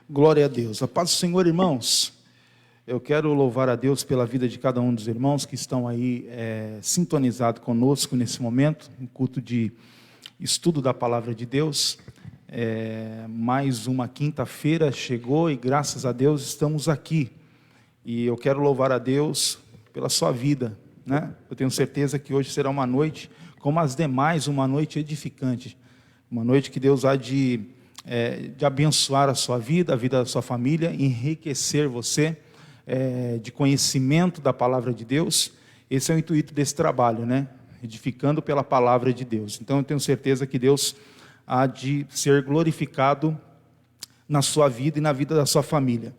Glória a Deus. A paz do Senhor, irmãos. Eu quero louvar a Deus pela vida de cada um dos irmãos que estão aí sintonizados conosco nesse momento, um culto de estudo da Palavra de Deus. Mais uma quinta-feira chegou e graças a Deus estamos aqui. E eu quero louvar a Deus pela sua vida, né? Eu tenho certeza que hoje será uma noite, como as demais, uma noite edificante. Uma noite que Deus há de abençoar a sua vida, a vida da sua família, enriquecer você de conhecimento da palavra de Deus. Esse é o intuito desse trabalho, né? Edificando pela palavra de Deus. Então eu tenho certeza que Deus há de ser glorificado na sua vida e na vida da sua família.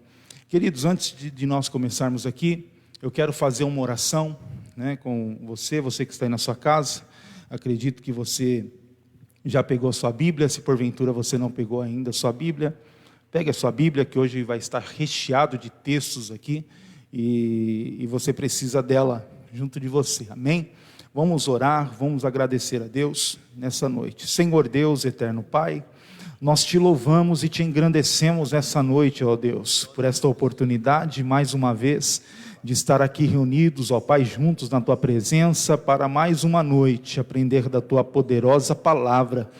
Queridos, antes de nós começarmos aqui, eu quero fazer uma oração, né, com você que está aí na sua casa. Acredito que você já pegou a sua Bíblia. Se porventura você não pegou ainda a sua Bíblia, pegue a sua Bíblia, que hoje vai estar recheado de textos aqui, e você precisa dela junto de você, amém? Vamos orar, vamos agradecer a Deus nessa noite. Senhor Deus, eterno Pai, nós te louvamos e te engrandecemos nessa noite, ó Deus, por esta oportunidade, mais uma vez, de estar aqui reunidos, ó Pai, juntos na Tua presença, para mais uma noite, aprender da Tua poderosa palavra.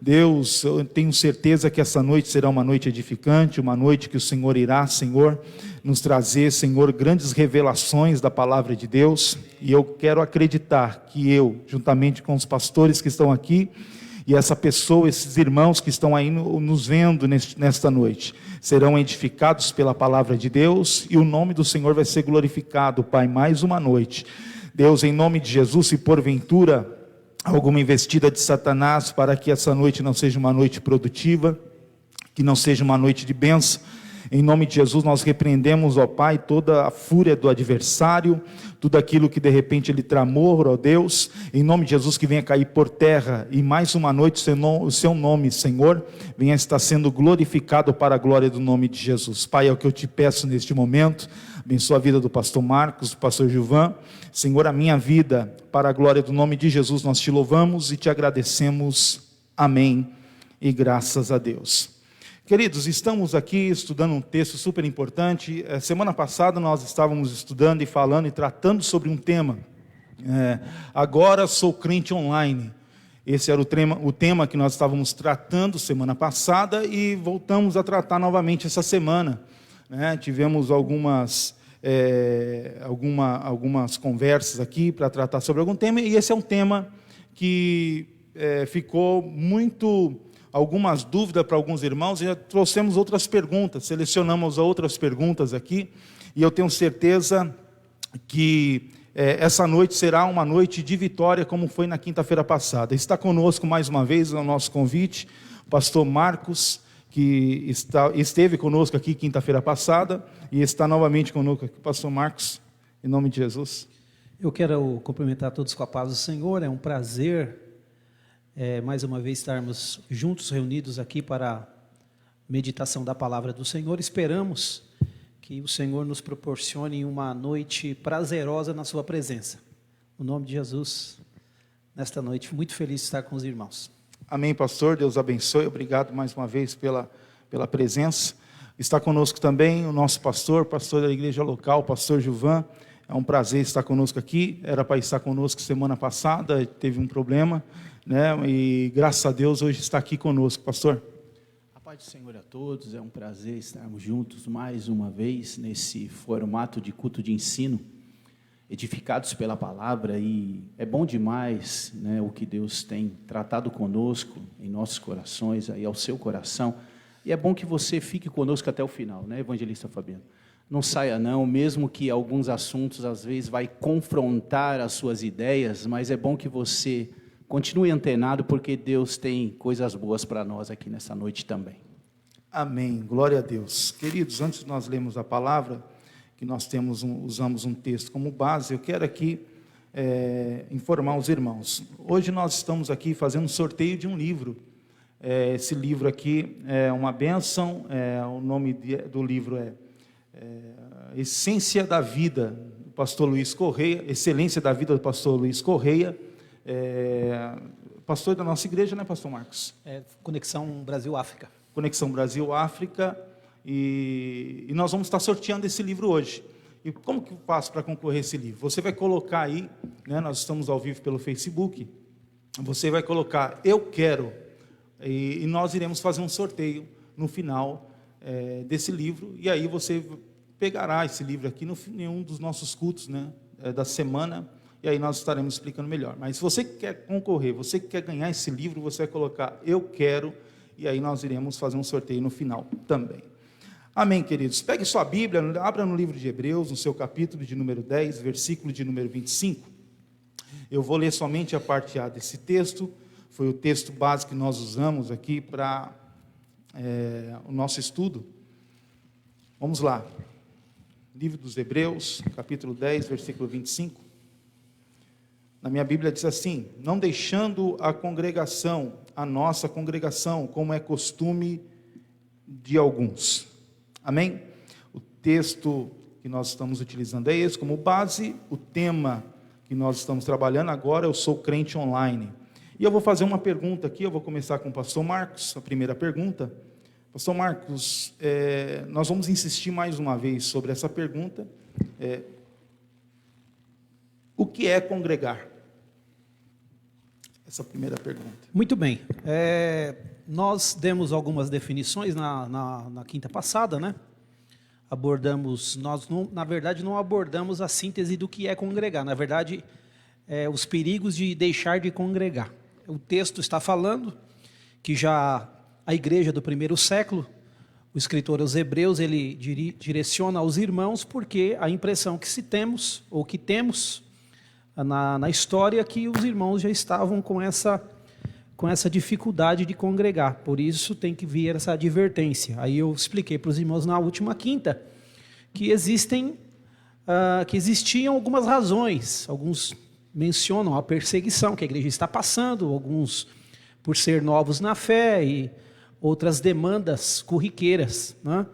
Deus, eu tenho certeza que essa noite será uma noite edificante, uma noite que o Senhor irá, Senhor, nos trazer, Senhor, grandes revelações da palavra de Deus, e eu quero acreditar que eu, juntamente com os pastores que estão aqui, e essa pessoa, esses irmãos que estão aí nos vendo nesta noite, serão edificados pela palavra de Deus, e o nome do Senhor vai ser glorificado, Pai, mais uma noite. Deus, em nome de Jesus, se porventura alguma investida de Satanás, para que essa noite não seja uma noite produtiva, que não seja uma noite de bênção, em nome de Jesus nós repreendemos, ó Pai, toda a fúria do adversário, tudo aquilo que de repente ele tramou, ó Deus, em nome de Jesus, que venha cair por terra, e mais uma noite o seu nome, Senhor, venha estar sendo glorificado para a glória do nome de Jesus. Pai, é o que eu te peço neste momento. Abençoa a vida do pastor Marcos, do pastor Gilvan, Senhor, a minha vida, para a glória do nome de Jesus, nós te louvamos e te agradecemos, amém, e graças a Deus. Queridos, estamos aqui estudando um texto super importante. Semana passada nós estávamos estudando e falando e tratando sobre um tema, agora sou crente online. Esse era o tema que nós estávamos tratando semana passada e voltamos a tratar novamente essa semana, né? Tivemos algumas conversas aqui para tratar sobre algum tema, e esse é um tema que ficou muito... algumas dúvidas para alguns irmãos, e já trouxemos outras perguntas, selecionamos outras perguntas aqui, e eu tenho certeza que essa noite será uma noite de vitória, como foi na quinta-feira passada. Está conosco mais uma vez, o nosso convite, o pastor Marcos, que esteve conosco aqui quinta-feira passada, e está novamente conosco aqui. Pastor Marcos, em nome de Jesus. Eu quero cumprimentar todos com a paz do Senhor. É um prazer mais uma vez estarmos juntos, reunidos aqui para a meditação da palavra do Senhor. Esperamos que o Senhor nos proporcione uma noite prazerosa na sua presença. No nome de Jesus, nesta noite, muito feliz de estar com os irmãos. Amém, pastor, Deus abençoe, obrigado mais uma vez pela presença. Está conosco também o nosso pastor da igreja local, pastor Gilvan. É um prazer estar conosco aqui. Era para estar conosco semana passada, teve um problema, né? E graças a Deus hoje está aqui conosco, pastor. A paz do Senhor a todos, é um prazer estarmos juntos mais uma vez nesse formato de culto de ensino, edificados pela palavra, e é bom demais, né, o que Deus tem tratado conosco em nossos corações, aí ao seu coração, e é bom que você fique conosco até o final, né, evangelista Fabiano? Não saia não, mesmo que alguns assuntos às vezes vai confrontar as suas ideias, mas é bom que você continue antenado, porque Deus tem coisas boas para nós aqui nessa noite também. Amém, glória a Deus. Queridos, antes de nós lermos a palavra, que nós usamos um texto como base, eu quero aqui informar os irmãos. Hoje nós estamos aqui fazendo um sorteio de um livro. Esse livro aqui é uma bênção, o nome do livro é Essência da Vida, do pastor Luiz Correia, Excelência da Vida, do pastor Luiz Correia, pastor da nossa igreja, né, pastor Marcos? Conexão Brasil-África. Conexão Brasil-África, e nós vamos estar sorteando esse livro hoje. E como que eu faço para concorrer a esse livro? Você vai colocar aí, né, nós estamos ao vivo pelo Facebook, você vai colocar "eu quero", e nós iremos fazer um sorteio no final desse livro, e aí você pegará esse livro aqui em um dos nossos cultos, né, da semana, e aí nós estaremos explicando melhor. Mas se você quer concorrer, você que quer ganhar esse livro, você vai colocar "eu quero", e aí nós iremos fazer um sorteio no final também. Amém, queridos? Pegue sua Bíblia, abra no livro de Hebreus, no seu capítulo de número 10, versículo de número 25. Eu vou ler somente a parte A desse texto, foi o texto base que nós usamos aqui para o nosso estudo. Vamos lá. Livro dos Hebreus, capítulo 10, versículo 25. Na minha Bíblia diz assim: "Não deixando a congregação, a nossa congregação, como é costume de alguns." Amém? O texto que nós estamos utilizando é esse como base. O tema que nós estamos trabalhando agora, eu sou crente online. E eu vou fazer uma pergunta aqui, eu vou começar com o pastor Marcos, a primeira pergunta. Pastor Marcos, nós vamos insistir mais uma vez sobre essa pergunta. O que é congregar? Essa é a primeira pergunta. Muito bem. Nós demos algumas definições na quinta passada, né? Na verdade, não abordamos a síntese do que é congregar. Na verdade, os perigos de deixar de congregar. O texto está falando que já a igreja do primeiro século, o escritor aos Hebreus, ele direciona aos irmãos, porque a impressão que temos na história é que os irmãos já estavam com essa dificuldade de congregar. Por isso tem que vir essa advertência. Aí eu expliquei para os irmãos na última quinta que existiam algumas razões. Alguns mencionam a perseguição que a igreja está passando, alguns por ser novos na fé e outras demandas corriqueiras, né?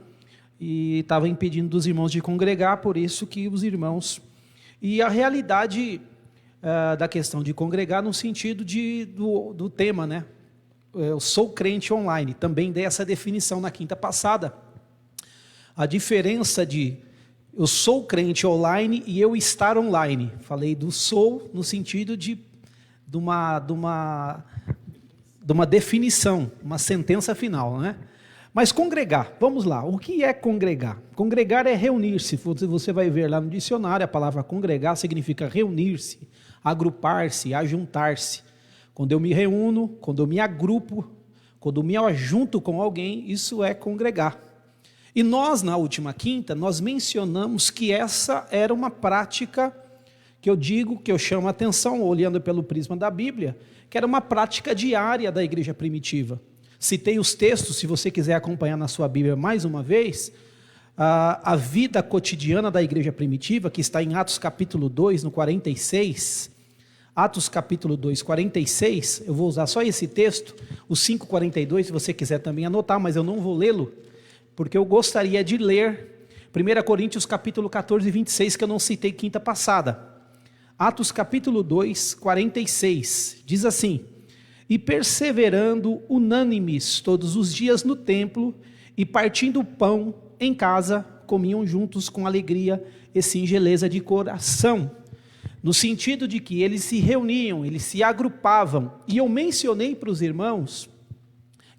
E estava impedindo dos irmãos de congregar, por isso que os irmãos... E a realidade da questão de congregar no sentido do tema, né? Eu sou crente online, também dei essa definição na quinta passada. A diferença de eu sou crente online e eu estar online. Falei do sou no sentido de uma definição, uma sentença final, né? Mas congregar, vamos lá, o que é congregar? Congregar é reunir-se. Você vai ver lá no dicionário, a palavra congregar significa reunir-se, agrupar-se, ajuntar-se. Quando eu me reúno, quando eu me agrupo, quando eu me ajunto com alguém, isso é congregar. E nós, na última quinta, nós mencionamos que essa era uma prática que eu chamo a atenção, olhando pelo prisma da Bíblia, que era uma prática diária da igreja primitiva. Citei os textos, se você quiser acompanhar na sua Bíblia mais uma vez, a vida cotidiana da igreja primitiva, que está em Atos capítulo 2, no 46, Atos capítulo 2, 46, eu vou usar só esse texto, o 5:42, se você quiser também anotar, mas eu não vou lê-lo, porque eu gostaria de ler 1 Coríntios capítulo 14, 26, que eu não citei quinta passada. Atos capítulo 2, 46, diz assim: "E perseverando unânimes todos os dias no templo, e partindo o pão em casa, comiam juntos com alegria e singeleza de coração." No sentido de que eles se reuniam, eles se agrupavam. E eu mencionei para os irmãos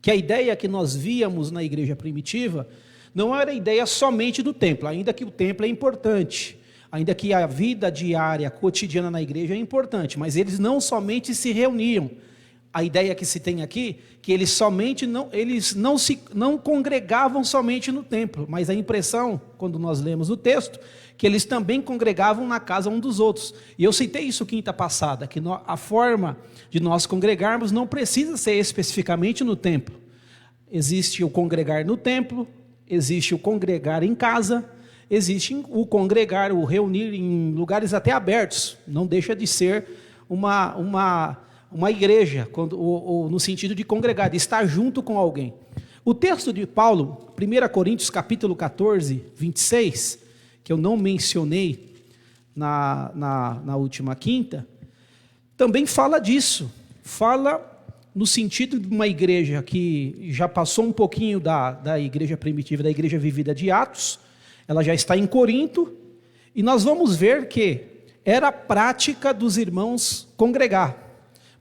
que a ideia que nós víamos na igreja primitiva não era a ideia somente do templo, ainda que o templo é importante, ainda que a vida diária, cotidiana na igreja é importante, mas eles não somente se reuniam. A ideia que se tem aqui, que eles não congregavam somente no templo, mas a impressão, quando nós lemos o texto, que eles também congregavam na casa um dos outros. E eu citei isso quinta passada, que a forma de nós congregarmos não precisa ser especificamente no templo. Existe o congregar no templo, existe o congregar em casa, existe o congregar, o reunir em lugares até abertos. Não deixa de ser uma igreja, ou no sentido de congregar, de estar junto com alguém. O texto de Paulo, 1 Coríntios capítulo 14, 26, que eu não mencionei na última quinta, também fala disso. Fala no sentido de uma igreja que já passou um pouquinho da igreja primitiva, da igreja vivida de Atos, ela já está em Corinto, e nós vamos ver que era a prática dos irmãos congregar.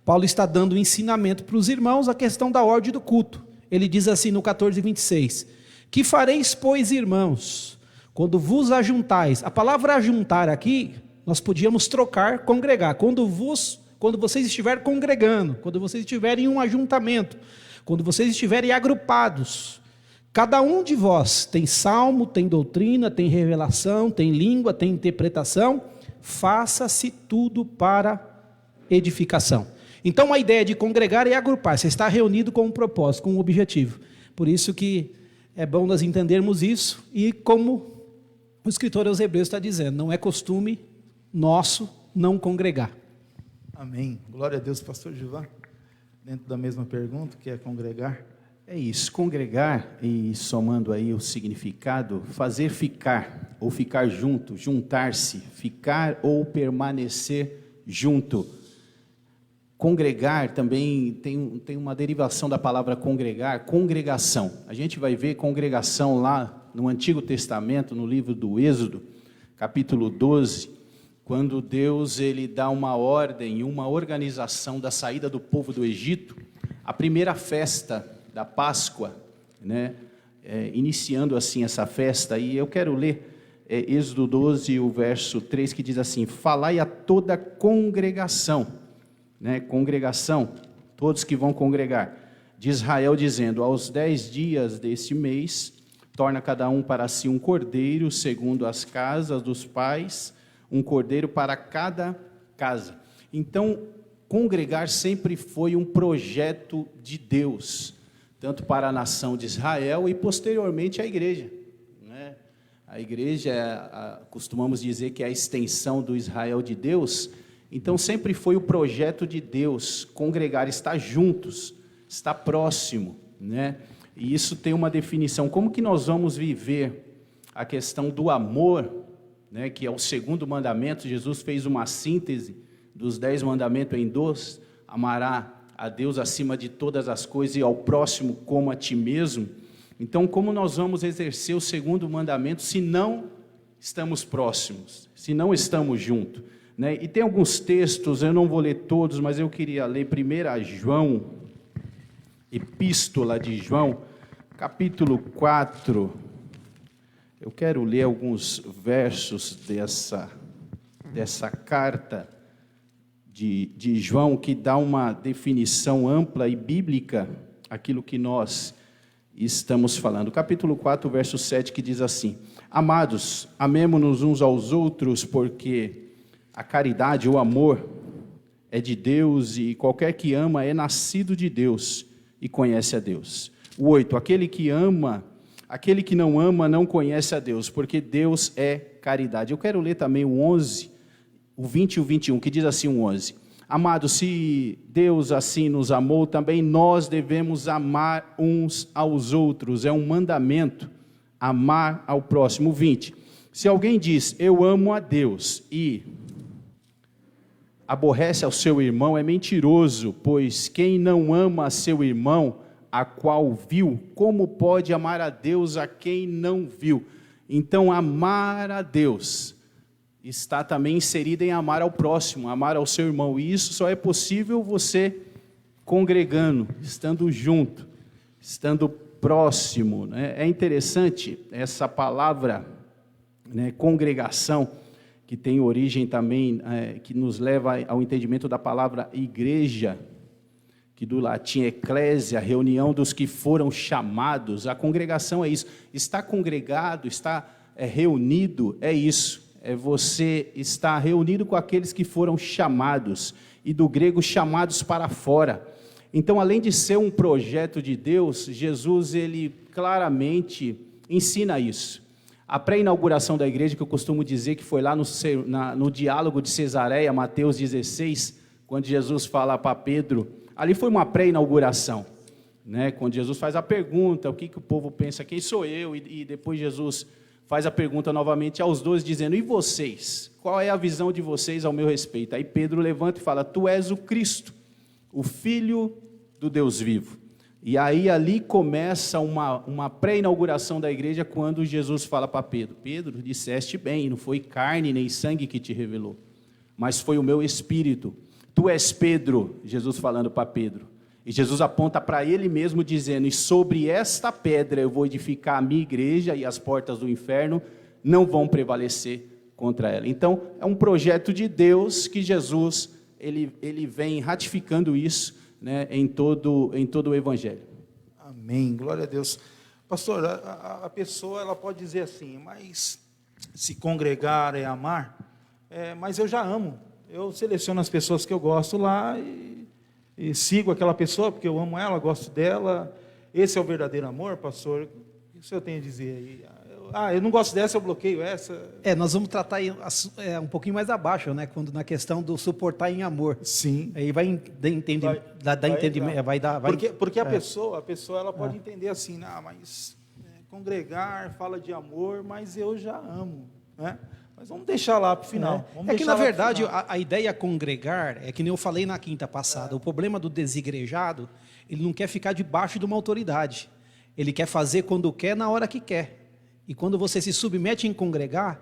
Paulo está dando um ensinamento para os irmãos a questão da ordem do culto. Ele diz assim no 14:26, que fareis, pois, irmãos, quando vos ajuntais. A palavra ajuntar aqui, nós podíamos trocar congregar. Quando vocês estiverem congregando, quando vocês estiverem em um ajuntamento, quando vocês estiverem agrupados, cada um de vós tem salmo, tem doutrina, tem revelação, tem língua, tem interpretação, faça-se tudo para edificação. Então a ideia de congregar é agrupar, você está reunido com um propósito, com um objetivo. Por isso que é bom nós entendermos isso, e como o escritor aos Hebreus está dizendo, não é costume nosso não congregar. Amém. Glória a Deus, pastor Gilvan. Dentro da mesma pergunta, que é congregar. É isso, congregar, e somando aí o significado, fazer ficar, ou ficar junto, juntar-se, ficar ou permanecer junto. Congregar também tem uma derivação da palavra congregar, congregação. A gente vai ver congregação lá no Antigo Testamento, no livro do Êxodo, capítulo 12, quando Deus ele dá uma ordem, uma organização da saída do povo do Egito, a primeira festa da Páscoa, né? Iniciando assim essa festa, e eu quero ler Êxodo 12, o verso 3, que diz assim, falai a toda a congregação, né? Congregação, todos que vão congregar, de Israel, dizendo, aos 10 dias deste mês, torna cada um para si um cordeiro, segundo as casas dos pais, um cordeiro para cada casa. Então, congregar sempre foi um projeto de Deus, tanto para a nação de Israel e posteriormente a igreja, né? A igreja, costumamos dizer que é a extensão do Israel de Deus. Então sempre foi o projeto de Deus, congregar, estar juntos, estar próximo, né? E isso tem uma definição, como que nós vamos viver a questão do amor, né? Que é o segundo mandamento. Jesus fez uma síntese dos 10 mandamentos em 2, amará a Deus acima de todas as coisas e ao próximo como a ti mesmo. Então como nós vamos exercer o segundo mandamento se não estamos próximos, se não estamos juntos? Né? E tem alguns textos, eu não vou ler todos, mas eu queria ler 1 João, Epístola de João, capítulo 4. Eu quero ler alguns versos dessa carta de João, que dá uma definição ampla e bíblica àquilo que nós estamos falando. Capítulo 4, verso 7, que diz assim, amados, amemo-nos uns aos outros, porque a caridade, o amor, é de Deus, e qualquer que ama é nascido de Deus e conhece a Deus. O 8, aquele que não ama não conhece a Deus, porque Deus é caridade. Eu quero ler também o 11, o 20 e o 21, que diz assim o 11. Amados, se Deus assim nos amou, também nós devemos amar uns aos outros. É um mandamento, amar ao próximo. O 20, se alguém diz, eu amo a Deus, e aborrece ao seu irmão, é mentiroso, pois quem não ama a seu irmão, a qual viu, como pode amar a Deus a quem não viu? Então, amar a Deus está também inserido em amar ao próximo, amar ao seu irmão, e isso só é possível você congregando, estando junto, estando próximo, né? É interessante essa palavra, né, congregação, que tem origem também, que nos leva ao entendimento da palavra igreja, que do latim eclésia, reunião dos que foram chamados. A congregação é isso, está congregado, está reunido, é isso, é você estar reunido com aqueles que foram chamados, e do grego chamados para fora. Então, além de ser um projeto de Deus, Jesus, ele claramente ensina isso. A pré-inauguração da igreja, que eu costumo dizer que foi lá no diálogo de Cesareia, Mateus 16, quando Jesus fala para Pedro, ali foi uma pré-inauguração, né? Quando Jesus faz a pergunta, o que o povo pensa, quem sou eu? E depois Jesus faz a pergunta novamente aos 12, dizendo, e vocês? Qual é a visão de vocês ao meu respeito? Aí Pedro levanta e fala, tu és o Cristo, o Filho do Deus vivo. E aí ali começa uma pré-inauguração da igreja, quando Jesus fala para Pedro: Pedro, disseste bem, não foi carne nem sangue que te revelou, mas foi o meu Espírito. Tu és Pedro, Jesus falando para Pedro. E Jesus aponta para ele mesmo dizendo: e sobre esta pedra eu vou edificar a minha igreja, e as portas do inferno não vão prevalecer contra ela. Então, é um projeto de Deus que Jesus ele vem ratificando isso, né, em todo o Evangelho. Amém, glória a Deus. Pastor, a pessoa ela pode dizer assim: mas se congregar é amar, mas eu já amo. Eu seleciono as pessoas que eu gosto lá e sigo aquela pessoa porque eu amo ela, gosto dela. Esse é o verdadeiro amor, pastor? O que o senhor tem a dizer aí? Eu não gosto dessa, eu bloqueio essa. Nós vamos tratar um pouquinho mais abaixo, né? Quando na questão do suportar em amor. Sim. Aí vai entendimento. Porque a pessoa ela pode entender assim: mas congregar fala de amor, mas eu já amo, né? Mas vamos deixar lá para o final. Que na verdade a ideia congregar é que nem eu falei na quinta passada. O problema do desigrejado, ele não quer ficar debaixo de uma autoridade. Ele quer fazer quando quer, na hora que quer. E quando você se submete em congregar,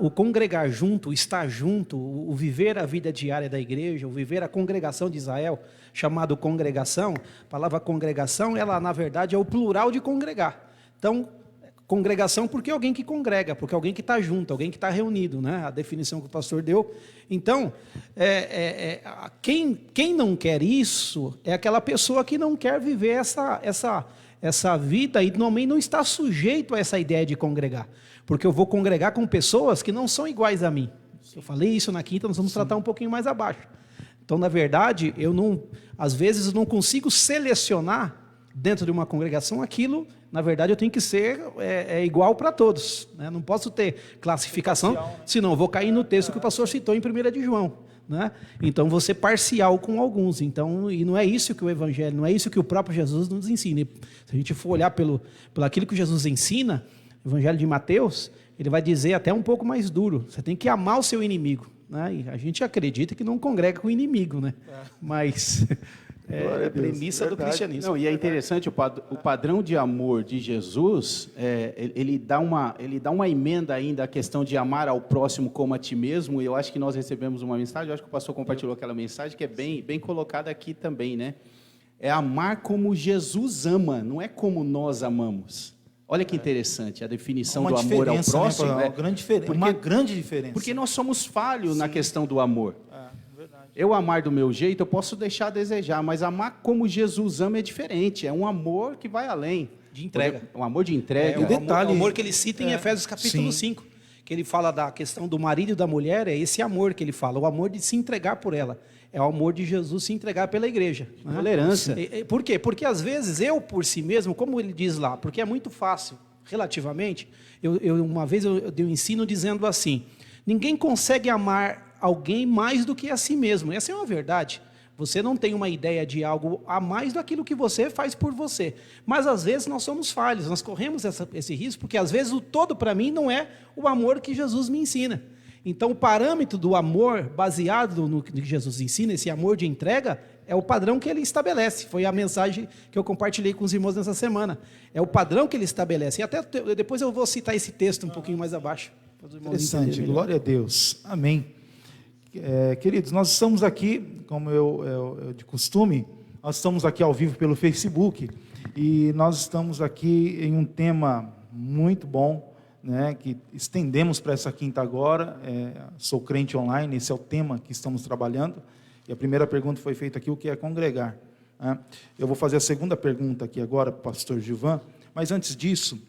o congregar junto, o estar junto, o viver a vida diária da igreja, o viver a congregação de Israel, chamado congregação, a palavra congregação, ela na verdade é o plural de congregar. Então, congregação porque é alguém que congrega, porque é alguém que está junto, alguém que está reunido, né? A definição que o pastor deu. Então, quem não quer isso é aquela pessoa que não quer viver essa vida e também não está sujeito a essa ideia de congregar, porque eu vou congregar com pessoas que não são iguais a mim. Eu falei isso na quinta, nós vamos tratar um pouquinho mais abaixo. Então, na verdade, às vezes eu não consigo selecionar dentro de uma congregação aquilo. Na verdade, eu tenho que ser igual para todos, né? Não posso ter classificação, senão eu vou cair no texto que o pastor citou em 1 de João. Né? Então, vou ser parcial com alguns. Então, e não é isso que o Evangelho, não é isso que o próprio Jesus nos ensina. E se a gente for olhar pelo aquilo que Jesus ensina, o Evangelho de Mateus, ele vai dizer até um pouco mais duro: você tem que amar o seu inimigo. Né? E a gente acredita que não congrega com o inimigo, né? Mas é a premissa do cristianismo. Não, e é interessante, o padrão de amor de Jesus, ele dá uma emenda ainda à questão de amar ao próximo como a ti mesmo. E eu acho que nós recebemos uma mensagem, eu acho que o pastor compartilhou aquela mensagem, que é bem colocada aqui também, né? É amar como Jesus ama, não é como nós amamos. Olha que interessante a definição do amor ao próximo. Né? Uma grande diferença. Porque nós somos falhos na questão do amor. Eu amar do meu jeito, eu posso deixar a desejar, mas amar como Jesus ama é diferente. É um amor que vai além. De entrega. Um amor de entrega. O amor que ele cita em Efésios capítulo 5, que ele fala da questão do marido e da mulher, é esse amor que ele fala, o amor de se entregar por ela. É o amor de Jesus se entregar pela igreja. Né? Tolerância. Por quê? Porque às vezes eu por si mesmo, como ele diz lá, porque é muito fácil, relativamente, uma vez eu dei um ensino dizendo assim: ninguém consegue amar alguém mais do que a si mesmo. Essa é uma verdade. Você não tem uma ideia de algo a mais daquilo que você faz por você. Mas às vezes nós somos falhos, nós corremos esse risco, porque às vezes o todo para mim não é o amor que Jesus me ensina. Então o parâmetro do amor baseado no que Jesus ensina, esse amor de entrega, é o padrão que ele estabelece. Foi a mensagem que eu compartilhei com os irmãos nessa semana. É o padrão que ele estabelece. E até depois eu vou citar esse texto um pouquinho mais abaixo. Interessante, glória a Deus. Amém. Queridos, nós estamos aqui, como eu de costume, nós estamos aqui ao vivo pelo Facebook, e nós estamos aqui em um tema muito bom, né, que estendemos para essa quinta agora. Sou crente online, esse é o tema que estamos trabalhando, e a primeira pergunta foi feita aqui: o que é congregar? Né? Eu vou fazer a segunda pergunta aqui agora para o pastor Gilvan, mas antes disso,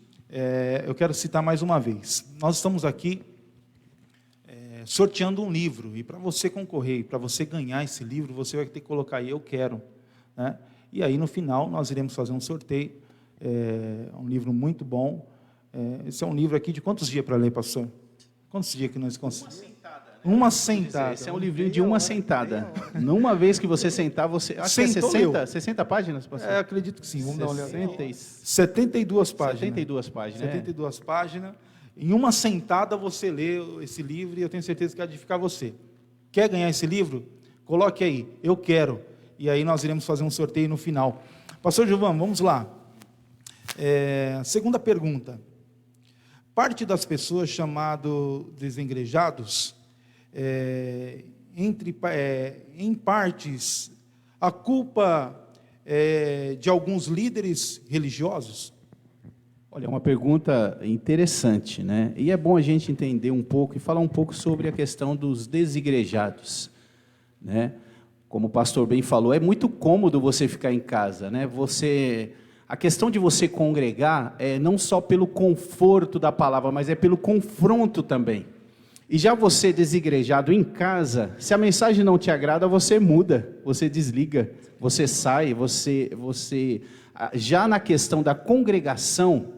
eu quero citar mais uma vez. Nós estamos aqui sorteando um livro, e para você concorrer, para você ganhar esse livro, você vai ter que colocar aí: eu quero, né? E aí no final nós iremos fazer um sorteio. Um livro muito bom. Esse é um livro aqui de quantos dias para ler, pastor? Quantos dias que nós conseguimos? Uma sentada. Esse é um livrinho de uma sentada. Numa vez que você sentar, você... Acho que é 60 páginas, pastor? Acredito que sim. Vamos dar uma olhada. 72 páginas. 72 páginas. 72 páginas. Em uma sentada você lê esse livro, e eu tenho certeza que vai edificar você. Quer ganhar esse livro? Coloque aí: eu quero. e aí nós iremos fazer um sorteio no final. Pastor Gilvan, vamos lá. Segunda pergunta. Parte das pessoas chamadas desengrejados, em partes, a culpa de alguns líderes religiosos? Olha, é uma pergunta interessante, né? E é bom a gente entender um pouco e falar um pouco sobre a questão dos desigrejados, né? Como o pastor bem falou, é muito cômodo você ficar em casa, né? A questão de você congregar é não só pelo conforto da palavra, mas é pelo confronto também. E já você desigrejado em casa, se a mensagem não te agrada, você muda, você desliga, você sai, você já na questão da congregação,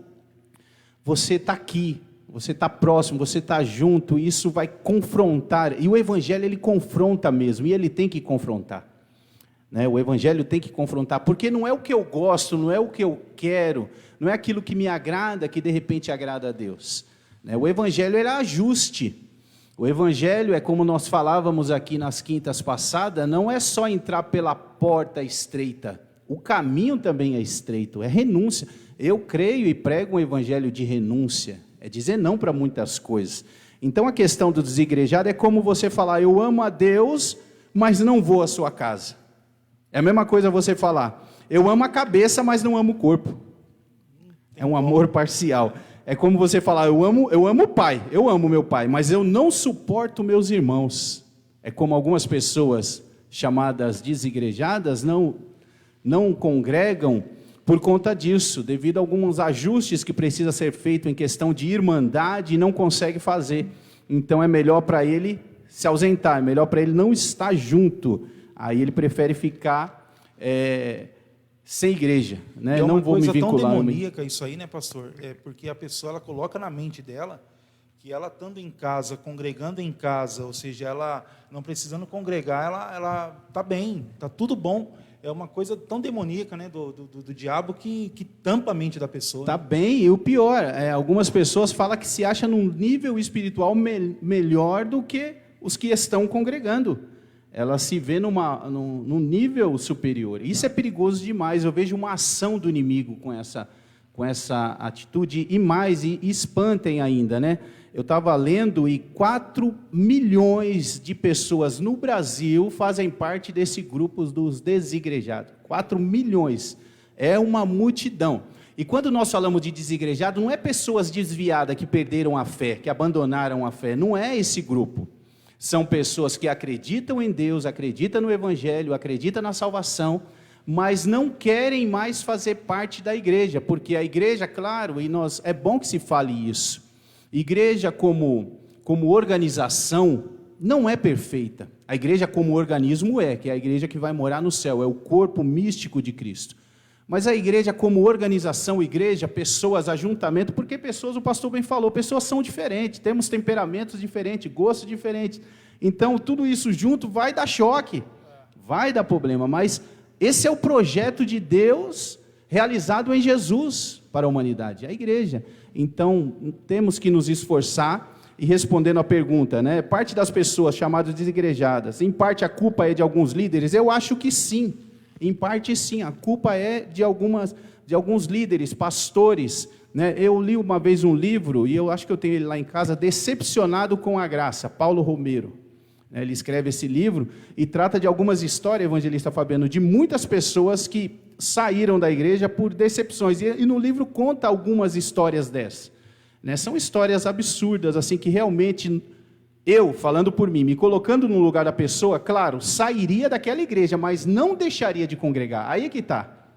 você está aqui, você está próximo, você está junto, e isso vai confrontar, e o Evangelho ele confronta mesmo, e ele tem que confrontar, né? O Evangelho tem que confrontar, porque não é o que eu gosto, não é o que eu quero, não é aquilo que me agrada, que de repente agrada a Deus, né? O Evangelho é ajuste. O Evangelho é como nós falávamos aqui nas quintas passadas, não é só entrar pela porta estreita, o caminho também é estreito, é renúncia. Eu creio e prego um Evangelho de renúncia, é dizer não para muitas coisas. Então a questão do desigrejado é como você falar, eu amo a Deus, mas não vou à sua casa. É a mesma coisa você falar, eu amo a cabeça, mas não amo o corpo. É um amor parcial. É como você falar, eu amo o pai, eu amo meu pai, mas eu não suporto meus irmãos. É como algumas pessoas chamadas desigrejadas não congregam por conta disso, devido a alguns ajustes que precisa ser feito em questão de irmandade e não consegue fazer. Então é melhor para ele se ausentar, é melhor para ele não estar junto. Aí ele prefere ficar sem igreja, né? Não vou me vincular. É uma coisa tão demoníaca isso aí, né, pastor? Porque a pessoa ela coloca na mente dela que ela estando em casa, congregando em casa, ou seja, ela não precisando congregar, ela está bem, está tudo bom. É uma coisa tão demoníaca, né, do diabo que tampa a mente da pessoa. Está bem, e o pior, algumas pessoas falam que se acham num nível espiritual melhor do que os que estão congregando. Ela se vê num nível superior. Isso é perigoso demais. Eu vejo uma ação do inimigo com essa atitude, e espantem ainda, né? Eu estava lendo e 4 milhões de pessoas no Brasil fazem parte desse grupo dos desigrejados. 4 milhões. É uma multidão. E quando nós falamos de desigrejado, não é pessoas desviadas que perderam a fé, que abandonaram a fé. Não é esse grupo. São pessoas que acreditam em Deus, acreditam no Evangelho, acreditam na salvação, mas não querem mais fazer parte da igreja, porque a igreja, claro, é bom que se fale isso, igreja como organização não é perfeita, a igreja como organismo que é a igreja que vai morar no céu, é o corpo místico de Cristo, mas a igreja como organização, pessoas, ajuntamento, porque pessoas, o pastor bem falou, pessoas são diferentes, temos temperamentos diferentes, gostos diferentes, então tudo isso junto vai dar choque, vai dar problema, mas esse é o projeto de Deus realizado em Jesus para a humanidade, a igreja. Então temos que nos esforçar. E respondendo à pergunta, né, parte das pessoas chamadas desigrejadas, em parte a culpa é de alguns líderes? Eu acho que sim. Em parte sim, a culpa é de alguns líderes, pastores, né? Eu li uma vez um livro, e eu acho que eu tenho ele lá em casa, Decepcionado com a Graça, Paulo Romero. Ele escreve esse livro e trata de algumas histórias, evangelista Fabiano, de muitas pessoas que saíram da igreja por decepções, e no livro conta algumas histórias dessas, né? São histórias absurdas, assim, que realmente... Eu, falando por mim, me colocando no lugar da pessoa, claro, sairia daquela igreja, mas não deixaria de congregar. Aí é que está.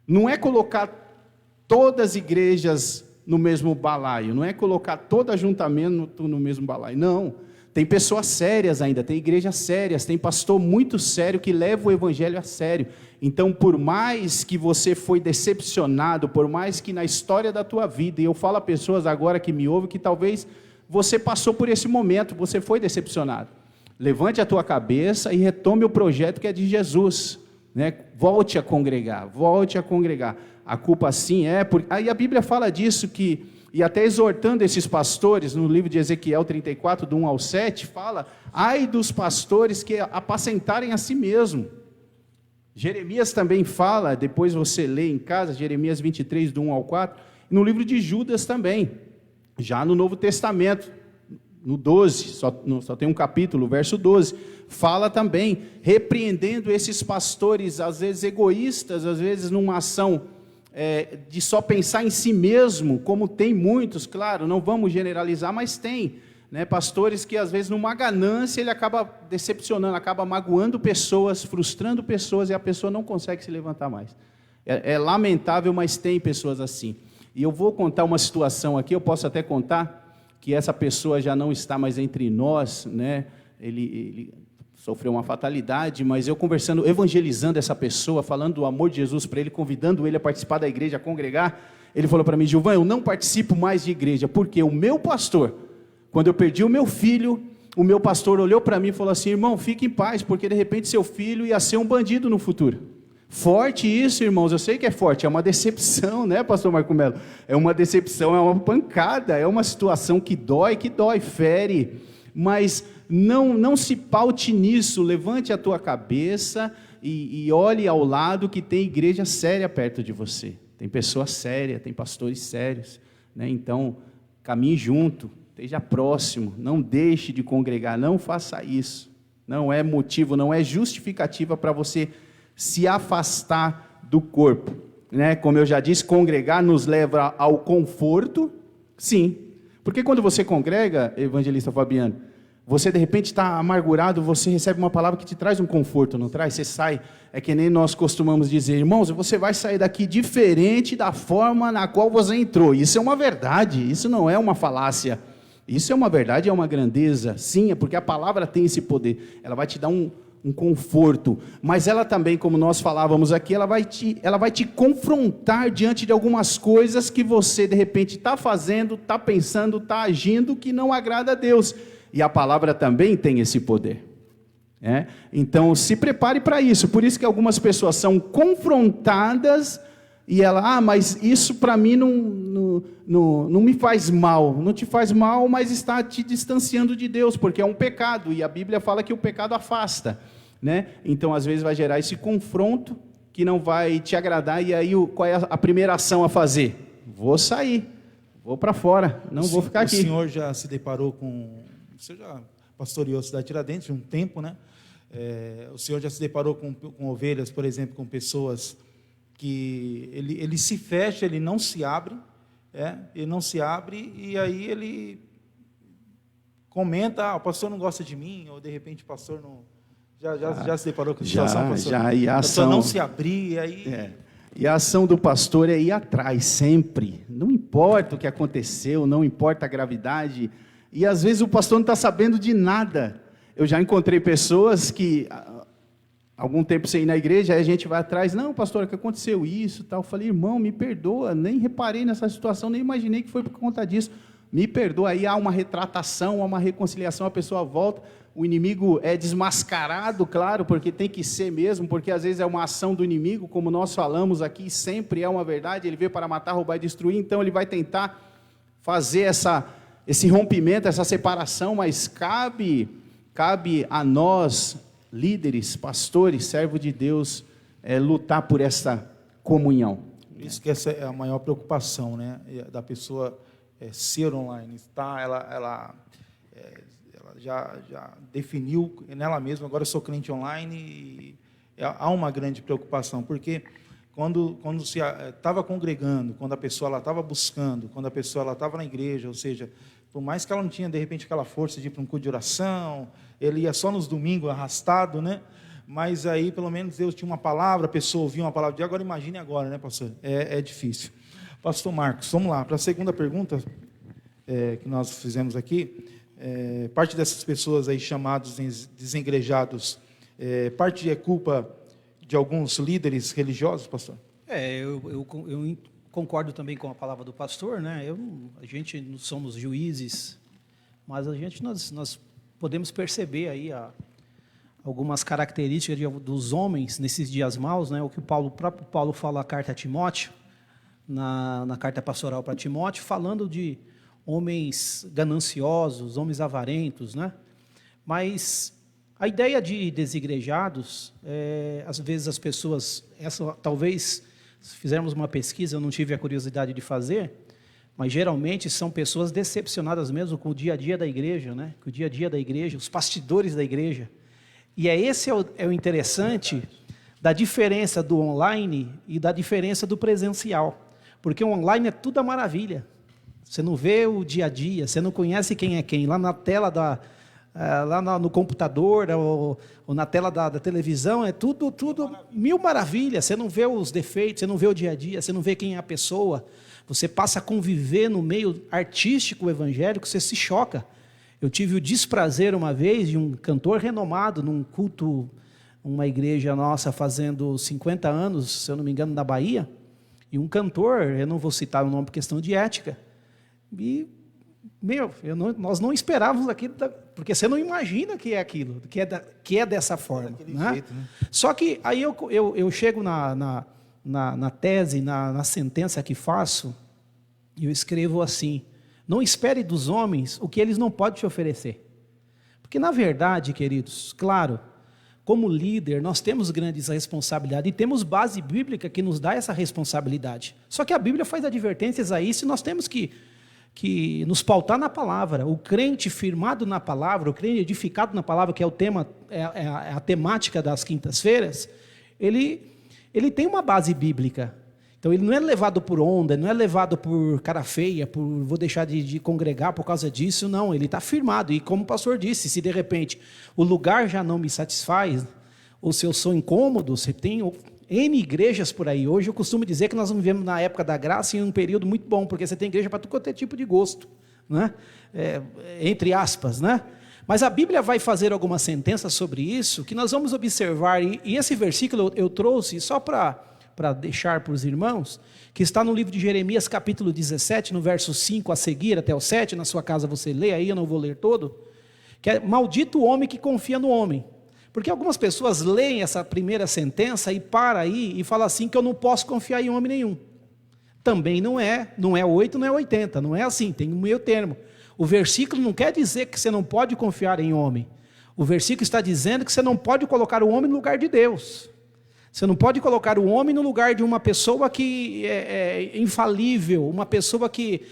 Não é colocar todas as igrejas no mesmo balaio, não é colocar todo ajuntamento no mesmo balaio, não. Tem pessoas sérias ainda, tem igrejas sérias, tem pastor muito sério que leva o evangelho a sério. Então, por mais que você foi decepcionado, por mais que na história da tua vida, e eu falo a pessoas agora que me ouvem, que talvez... você passou por esse momento, você foi decepcionado. Levante a tua cabeça e retome o projeto que é de Jesus, né? Volte a congregar, volte a congregar. A culpa sim aí a Bíblia fala disso, e até exortando esses pastores, no livro de Ezequiel 34, do 1 ao 7, fala, ai dos pastores que apacentarem a si mesmo. Jeremias também fala, depois você lê em casa, Jeremias 23, do 1 ao 4, no livro de Judas também, já no Novo Testamento, no 12, só tem um capítulo, verso 12, fala também, repreendendo esses pastores, às vezes egoístas, às vezes numa ação de só pensar em si mesmo, como tem muitos, claro, não vamos generalizar, mas tem, né, pastores que às vezes numa ganância ele acaba decepcionando, acaba magoando pessoas, frustrando pessoas, e a pessoa não consegue se levantar mais. É lamentável, mas tem pessoas assim. E eu vou contar uma situação aqui, eu posso até contar que essa pessoa já não está mais entre nós, né? Ele sofreu uma fatalidade, mas eu conversando, evangelizando essa pessoa, falando do amor de Jesus para ele, convidando ele a participar da igreja, a congregar, ele falou para mim: Gilvan, eu não participo mais de igreja, porque o meu pastor, quando eu perdi o meu filho, o meu pastor olhou para mim e falou assim: irmão, fique em paz, porque de repente seu filho ia ser um bandido no futuro. Forte isso, irmãos, eu sei que é forte, é uma decepção, né, pastor Marco Melo? É uma decepção, é uma pancada, é uma situação que dói, fere, mas não se paute nisso, levante a tua cabeça e olhe ao lado que tem igreja séria perto de você, tem pessoa séria, tem pastores sérios, né? Então, caminhe junto, esteja próximo, não deixe de congregar, não faça isso, não é motivo, não é justificativa para você se afastar do corpo, né? Como eu já disse, congregar nos leva ao conforto, sim, porque quando você congrega, evangelista Fabiano, você de repente está amargurado, você recebe uma palavra que te traz um conforto, não traz? Você sai, é que nem nós costumamos dizer, irmãos, você vai sair daqui diferente da forma na qual você entrou. Isso é uma verdade, isso não é uma falácia, isso é uma verdade, é uma grandeza, sim, é porque a palavra tem esse poder, ela vai te dar um conforto, mas ela também, como nós falávamos aqui, ela vai te confrontar diante de algumas coisas que você de repente está fazendo, está pensando, está agindo, que não agrada a Deus, e a palavra também tem esse poder, né? Então se prepare para isso, por isso que algumas pessoas são confrontadas, e ela, mas isso para mim não me faz mal, não te faz mal, mas está te distanciando de Deus, porque é um pecado, e a Bíblia fala que o pecado afasta, né? Então às vezes vai gerar esse confronto, que não vai te agradar, e aí qual é a primeira ação a fazer? Vou sair, vou para fora, não vou ficar aqui. O senhor já se deparou com, você já pastoreou a cidade de Tiradentes um tempo, né? O senhor já se deparou com ovelhas, por exemplo, com pessoas que ele se fecha, ele não se abre, ele não se abre, e aí ele comenta, o pastor não gosta de mim, ou de repente o pastor não... Já se deparou com a situação, pastor? Já, e a ação... não se abrir, e aí... E a ação do pastor é ir atrás, sempre, não importa o que aconteceu, não importa a gravidade, e às vezes o pastor não está sabendo de nada. Eu já encontrei pessoas que... algum tempo sem ir na igreja, aí a gente vai atrás, não, pastor, o que aconteceu isso, tal. Eu falei, irmão, me perdoa, nem reparei nessa situação, nem imaginei que foi por conta disso, me perdoa. Aí há uma retratação, há uma reconciliação, a pessoa volta, o inimigo é desmascarado, claro, porque tem que ser mesmo, porque às vezes é uma ação do inimigo, como nós falamos aqui, sempre é uma verdade, ele veio para matar, roubar e destruir, então ele vai tentar fazer esse rompimento, essa separação, mas cabe a nós, líderes, pastores, servos de Deus, lutar por essa comunhão. Isso que essa é a maior preocupação, né, da pessoa ser online. Ela já definiu nela mesma, agora eu sou crente online, e há uma grande preocupação, porque quando se estava congregando, quando a pessoa estava buscando, quando a pessoa estava na igreja, ou seja, por mais que ela não tinha, de repente, aquela força de ir para um culto de oração, ele ia só nos domingos arrastado, né? Mas aí, pelo menos, Deus tinha uma palavra, a pessoa ouvia uma palavra de Deus. Agora, imagine agora, né, pastor? É difícil. Pastor Marcos, vamos lá, para a segunda pergunta que nós fizemos aqui. Parte dessas pessoas aí chamados desengrejados, parte é culpa de alguns líderes religiosos, pastor? Eu concordo também com a palavra do pastor, né? A gente não somos juízes, mas nós podemos perceber aí algumas características dos homens nesses dias maus, né? O que o próprio Paulo fala na carta a Timóteo, na carta pastoral para Timóteo, falando de homens gananciosos, homens avarentos, né? Mas A ideia de desigrejados, às vezes as pessoas, talvez, se fizermos uma pesquisa, eu não tive a curiosidade de fazer, mas geralmente são pessoas decepcionadas mesmo com o dia a dia da igreja, né? Com o dia a dia da igreja, os bastidores da igreja. E esse é o interessante da diferença do online e da diferença do presencial. Porque o online é tudo a maravilha. Você não vê o dia a dia, você não conhece quem é quem. Lá na tela no computador ou na tela da televisão, é tudo mil maravilhas. Você não vê os defeitos, você não vê o dia a dia, você não vê quem é a pessoa. Você passa a conviver no meio artístico evangélico, você se choca. Eu tive o desprazer uma vez de um cantor renomado num culto, uma igreja nossa fazendo 50 anos, se eu não me engano, na Bahia, e um cantor, eu não vou citar o nome por questão de ética, e, nós não esperávamos aquilo, porque você não imagina que é aquilo, que é dessa forma. Né? Jeito, né? Só que aí eu chego na tese, na sentença que faço, eu escrevo assim: não espere dos homens o que eles não podem te oferecer. Porque, na verdade, queridos, claro, como líder, nós temos grandes responsabilidades e temos base bíblica que nos dá essa responsabilidade. Só que a Bíblia faz advertências a isso e nós temos que nos pautar na palavra. O crente firmado na palavra, o crente edificado na palavra, que é o tema, é a temática das quintas-feiras, ele tem uma base bíblica. Então ele não é levado por onda, não é levado por cara feia, vou deixar de congregar por causa disso, não. Ele está firmado. E como o pastor disse, se de repente o lugar já não me satisfaz, ou se eu sou incômodo, você tem N igrejas por aí. Hoje eu costumo dizer que nós vivemos na época da graça em um período muito bom, porque você tem igreja para todo tipo de gosto, né? Entre aspas, né? Mas a Bíblia vai fazer alguma sentença sobre isso, que nós vamos observar, e esse versículo eu trouxe só para deixar para os irmãos, que está no livro de Jeremias, capítulo 17, no verso 5 a seguir, até o 7, na sua casa você lê aí, eu não vou ler todo, que é: maldito o homem que confia no homem. Porque algumas pessoas leem essa primeira sentença e param aí e falam assim, que eu não posso confiar em homem nenhum. Também não é 8, não é 80, não é assim, tem um meio termo. O versículo não quer dizer que você não pode confiar em homem. O versículo está dizendo que você não pode colocar o homem no lugar de Deus. Você não pode colocar o homem no lugar de uma pessoa que é infalível, uma pessoa que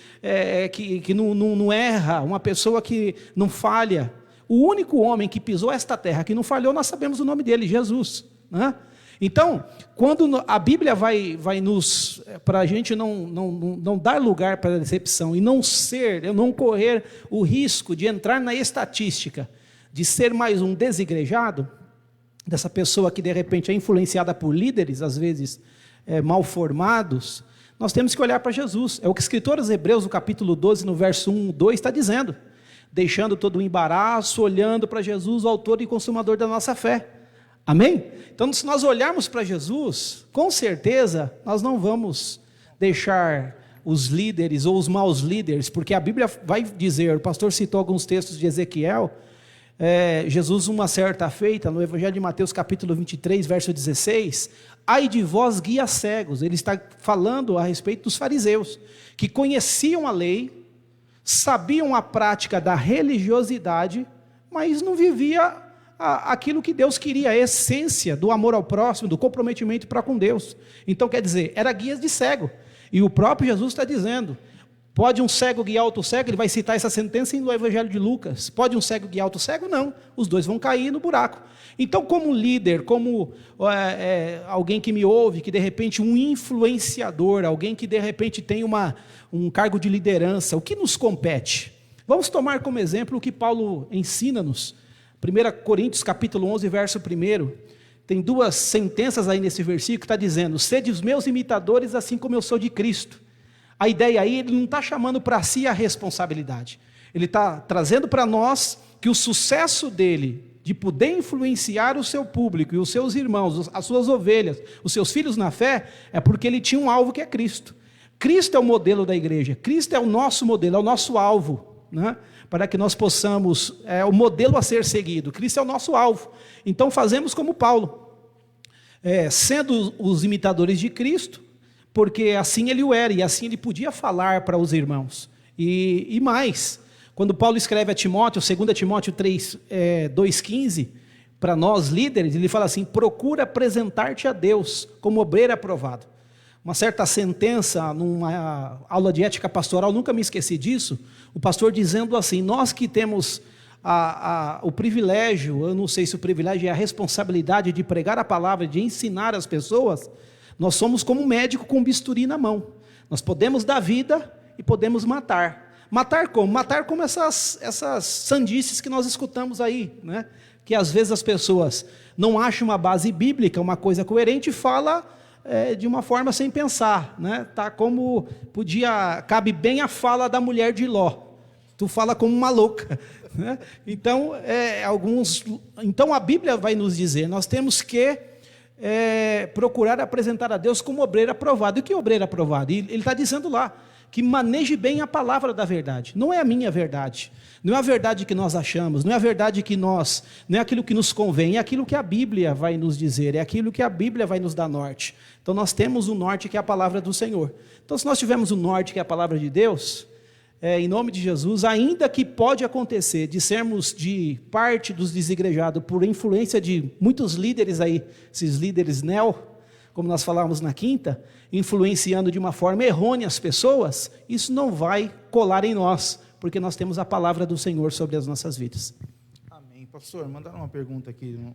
não erra, uma pessoa que não falha. O único homem que pisou esta terra, que não falhou, nós sabemos o nome dele, Jesus. Né? Então, quando a Bíblia vai nos, para a gente não dar lugar para a decepção e não correr o risco de entrar na estatística, de ser mais um desigrejado, dessa pessoa que de repente é influenciada por líderes, às vezes mal formados, nós temos que olhar para Jesus. É o que o escritor aos Hebreus, no capítulo 12, no verso 1, 2, está dizendo: deixando todo o embaraço, olhando para Jesus, o autor e consumador da nossa fé. Amém? Então, se nós olharmos para Jesus, com certeza nós não vamos deixar os líderes ou os maus líderes, porque a Bíblia vai dizer, o pastor citou alguns textos de Ezequiel, Jesus, uma certa feita, no Evangelho de Mateus, capítulo 23, verso 16, ai de vós guias cegos. Ele está falando a respeito dos fariseus, que conheciam a lei, sabiam a prática da religiosidade, mas não vivia aquilo que Deus queria, a essência do amor ao próximo, do comprometimento para com Deus. Então, quer dizer, era guias de cego. E o próprio Jesus está dizendo: pode um cego guiar outro cego? Ele vai citar essa sentença no Evangelho de Lucas. Pode um cego guiar outro cego? Não. Os dois vão cair no buraco. Então, como líder, como alguém que me ouve, que de repente um influenciador, alguém que de repente tem um cargo de liderança, o que nos compete? Vamos tomar como exemplo o que Paulo ensina-nos. 1 Coríntios capítulo 11, verso 1. Tem duas sentenças aí nesse versículo que está dizendo: sede os meus imitadores assim como eu sou de Cristo. A ideia aí, ele não está chamando para si a responsabilidade. Ele está trazendo para nós que o sucesso dele, de poder influenciar o seu público e os seus irmãos, as suas ovelhas, os seus filhos na fé, é porque ele tinha um alvo que é Cristo. Cristo é o modelo da igreja, Cristo é o nosso modelo, é o nosso alvo, né? Para que nós possamos, o modelo a ser seguido. Cristo é o nosso alvo. Então fazemos como Paulo, sendo os imitadores de Cristo, porque assim ele o era, e assim ele podia falar para os irmãos. E mais, quando Paulo escreve a Timóteo, 2 Timóteo 3, 2,15, para nós líderes, ele fala assim: procura apresentar-te a Deus como obreiro aprovado. Uma certa sentença, numa aula de ética pastoral, nunca me esqueci disso, o pastor dizendo assim: nós que temos o privilégio, eu não sei se o privilégio é a responsabilidade de pregar a palavra, de ensinar as pessoas, nós somos como um médico com um bisturi na mão. Nós podemos dar vida e podemos matar. Matar como? Matar como essas sandices que nós escutamos aí, né? Que às vezes as pessoas não acham uma base bíblica, uma coisa coerente, e fala de uma forma sem pensar, né? Tá como cabe bem a fala da mulher de Ló. Tu fala como uma louca, né? Então, então a Bíblia vai nos dizer, nós temos que procurar apresentar a Deus como obreiro aprovado. E o que é obreiro aprovado? Ele está dizendo lá que maneje bem a palavra da verdade. Não é a minha verdade, não é a verdade que nós achamos, não é a verdade que não é aquilo que nos convém, é aquilo que a Bíblia vai nos dizer, é aquilo que a Bíblia vai nos dar norte. Então nós temos o norte, que é a palavra do Senhor. Então, se nós tivermos o norte, que é a palavra de Deus, em nome de Jesus, ainda que pode acontecer de sermos de parte dos desigrejados por influência de muitos líderes aí, esses líderes como nós falávamos na quinta, influenciando de uma forma errônea as pessoas, isso não vai colar em nós, porque nós temos a palavra do Senhor sobre as nossas vidas. Amém. Pastor, mandaram uma pergunta aqui no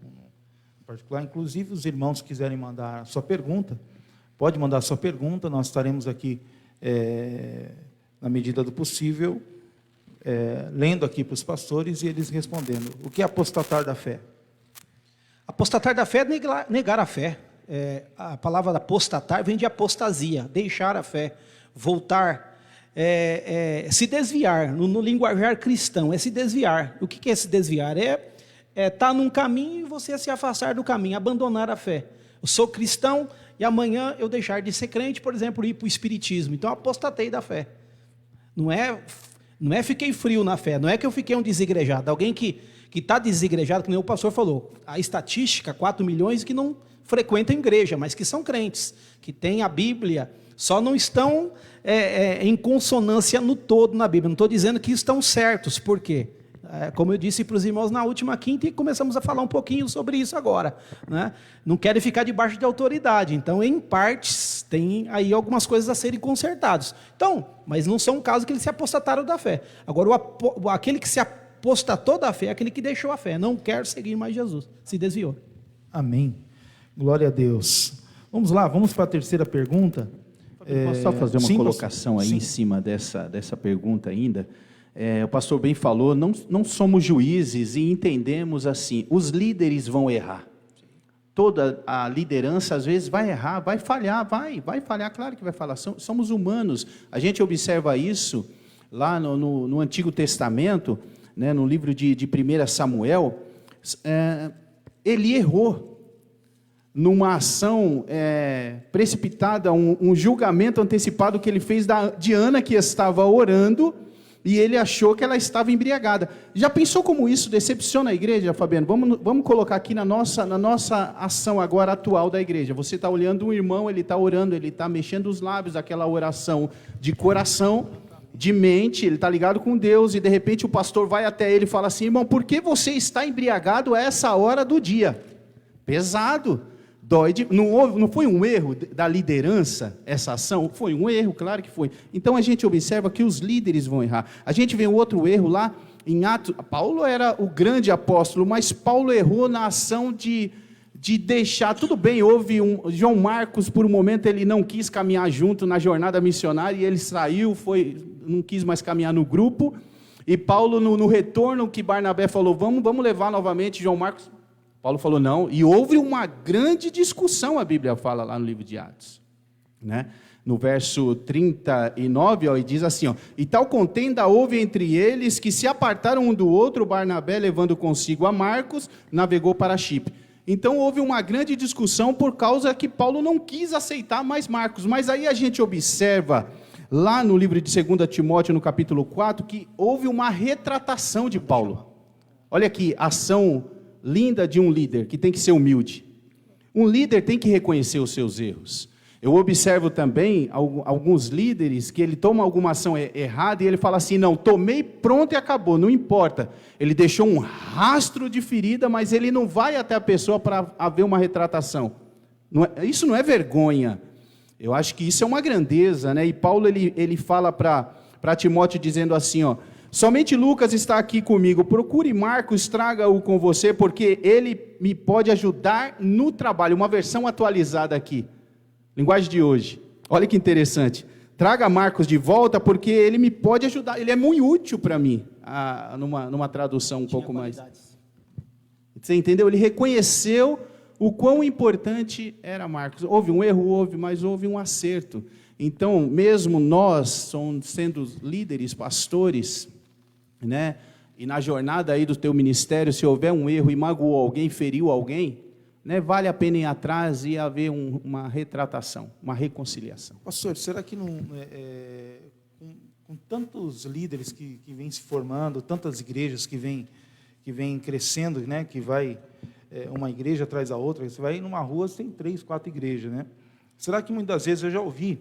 particular, inclusive os irmãos que quiserem mandar a sua pergunta, pode mandar a sua pergunta, nós estaremos aqui, na medida do possível, lendo aqui para os pastores e eles respondendo. O que é apostatar da fé? Apostatar da fé é negar a fé. A palavra apostatar vem de apostasia, deixar a fé, voltar, se desviar. No linguajar cristão, é se desviar. O que é se desviar? Estar num caminho e você se afastar do caminho, abandonar a fé. Eu sou cristão e amanhã eu deixar de ser crente, por exemplo, ir para o espiritismo. Então, apostatei da fé. Não é fiquei frio na fé, não é que eu fiquei um desigrejado. Alguém que está desigrejado, que nem o pastor falou, a estatística, 4 milhões que não frequentam a igreja, mas que são crentes, que têm a Bíblia, só não estão em consonância no todo na Bíblia. Não estou dizendo que estão certos, por quê? Como eu disse para os irmãos na última quinta, e começamos a falar um pouquinho sobre isso agora, né? Não querem ficar debaixo de autoridade, então em partes tem aí algumas coisas a serem consertadas. Então, mas não são um caso que eles se apostataram da fé. Agora, aquele que se apostatou da fé é aquele que deixou a fé, não quer seguir mais Jesus, se desviou. Amém. Glória a Deus. Vamos lá, vamos para a terceira pergunta. Posso só fazer uma colocação aí em cima dessa pergunta ainda? O pastor bem falou, não somos juízes e entendemos assim, os líderes vão errar. Toda a liderança às vezes vai errar, vai falhar, vai falhar, claro que vai falhar, somos humanos. A gente observa isso lá no Antigo Testamento, né, no livro de 1 Samuel, Eli errou numa ação precipitada, um julgamento antecipado que ele fez de Ana, que estava orando, e ele achou que ela estava embriagada. Já pensou como isso decepciona a igreja, Fabiano? Vamos colocar aqui na nossa ação agora atual da igreja. Você está olhando um irmão, ele está orando, ele está mexendo os lábios, aquela oração de coração, de mente, ele está ligado com Deus, e de repente o pastor vai até ele e fala assim: irmão, por que você está embriagado a essa hora do dia? Pesado. Não foi um erro da liderança essa ação? Foi um erro, claro que foi. Então a gente observa que os líderes vão errar. A gente vê um outro erro lá em Atos. Paulo era o grande apóstolo, mas Paulo errou na ação de deixar. Tudo bem, houve João Marcos, por um momento ele não quis caminhar junto na jornada missionária, e ele saiu, não quis mais caminhar no grupo. E Paulo, no retorno, que Barnabé falou, vamos levar novamente João Marcos. Paulo falou não, e houve uma grande discussão, a Bíblia fala lá no livro de Atos, né? No verso 39, e diz assim, e tal contenda houve entre eles, que se apartaram um do outro, Barnabé, levando consigo a Marcos, navegou para Chipre. Então houve uma grande discussão por causa que Paulo não quis aceitar mais Marcos, mas aí a gente observa, lá no livro de 2 Timóteo, no capítulo 4, que houve uma retratação de Paulo. Olha aqui, ação linda de um líder, que tem que ser humilde. Um líder tem que reconhecer os seus erros. Eu observo também alguns líderes que ele toma alguma ação errada e ele fala assim, não, tomei, pronto e acabou, não importa. Ele deixou um rastro de ferida, mas ele não vai até a pessoa para haver uma retratação. Isso não é vergonha. Eu acho que isso é uma grandeza, né? E Paulo ele fala para Timóteo dizendo assim, ó, somente Lucas está aqui comigo, procure Marcos, traga-o com você, porque ele me pode ajudar no trabalho. Uma versão atualizada aqui. Linguagem de hoje. Olha que interessante. Traga Marcos de volta, porque ele me pode ajudar. Ele é muito útil para mim, numa tradução um pouco mais. Você entendeu? Ele reconheceu o quão importante era Marcos. Houve um erro, mas houve um acerto. Então, mesmo nós, sendo líderes, pastores, né, e na jornada aí do teu ministério, se houver um erro e magoou alguém, feriu alguém, né, vale a pena ir atrás e haver uma retratação, uma reconciliação. Pastor, será que não, com tantos líderes que vêm se formando, tantas igrejas que vêm crescendo, né, que vai uma igreja atrás da outra, você vai numa rua, você tem 3, 4 igrejas, né? Será que muitas vezes eu já ouvi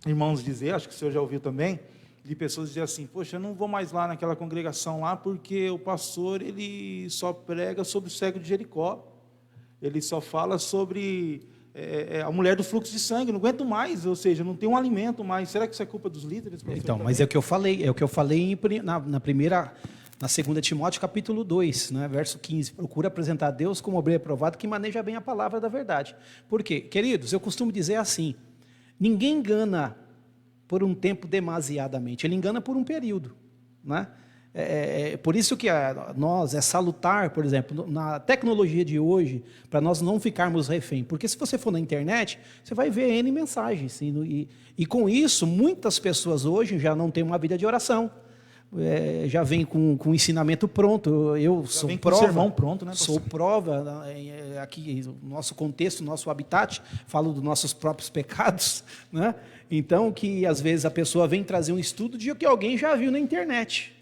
irmãos dizer, acho que o senhor já ouviu também, de pessoas dizer assim, poxa, eu não vou mais lá naquela congregação lá, porque o pastor, ele só prega sobre o cego de Jericó, ele só fala sobre a mulher do fluxo de sangue, não aguento mais, ou seja, não tem um alimento mais. Será que isso é culpa dos líderes? Então, mas é o que eu falei na 2 Timóteo capítulo 2, né, verso 15, procura apresentar a Deus como obreiro aprovado que maneja bem a palavra da verdade. Por quê? Queridos, eu costumo dizer assim, ninguém engana por um tempo demasiadamente, ele engana por um período, né? Por isso que nós é salutar, por exemplo, na tecnologia de hoje, para nós não ficarmos refém. Porque se você for na internet, você vai ver N mensagens. E com isso, muitas pessoas hoje já não têm uma vida de oração. Já vem com ensinamento pronto. Eu sou prova. Sermão pronto, né, sou prova, aqui no nosso contexto, no nosso habitat, falo dos nossos próprios pecados, né? Então, que às vezes a pessoa vem trazer um estudo de que alguém já viu na internet.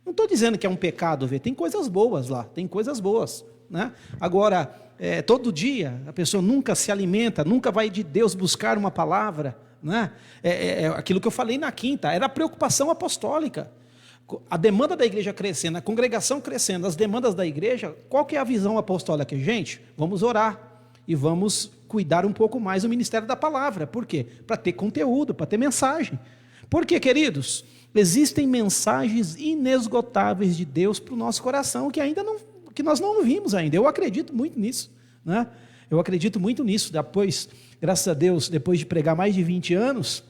Não estou dizendo que é um pecado ver, tem coisas boas lá, tem coisas boas, né? Agora, todo dia, a pessoa nunca se alimenta, nunca vai de Deus buscar uma palavra, né? Aquilo que eu falei na quinta, era a preocupação apostólica. A demanda da igreja crescendo, a congregação crescendo, as demandas da igreja, qual que é a visão apostólica? Gente, vamos orar e vamos cuidar um pouco mais do ministério da palavra. Por quê? Para ter conteúdo, para ter mensagem. Por quê, queridos? Existem mensagens inesgotáveis de Deus para o nosso coração que nós não vimos ainda. Eu acredito muito nisso, né? Eu acredito muito nisso. Depois, graças a Deus, depois de pregar mais de 20 anos,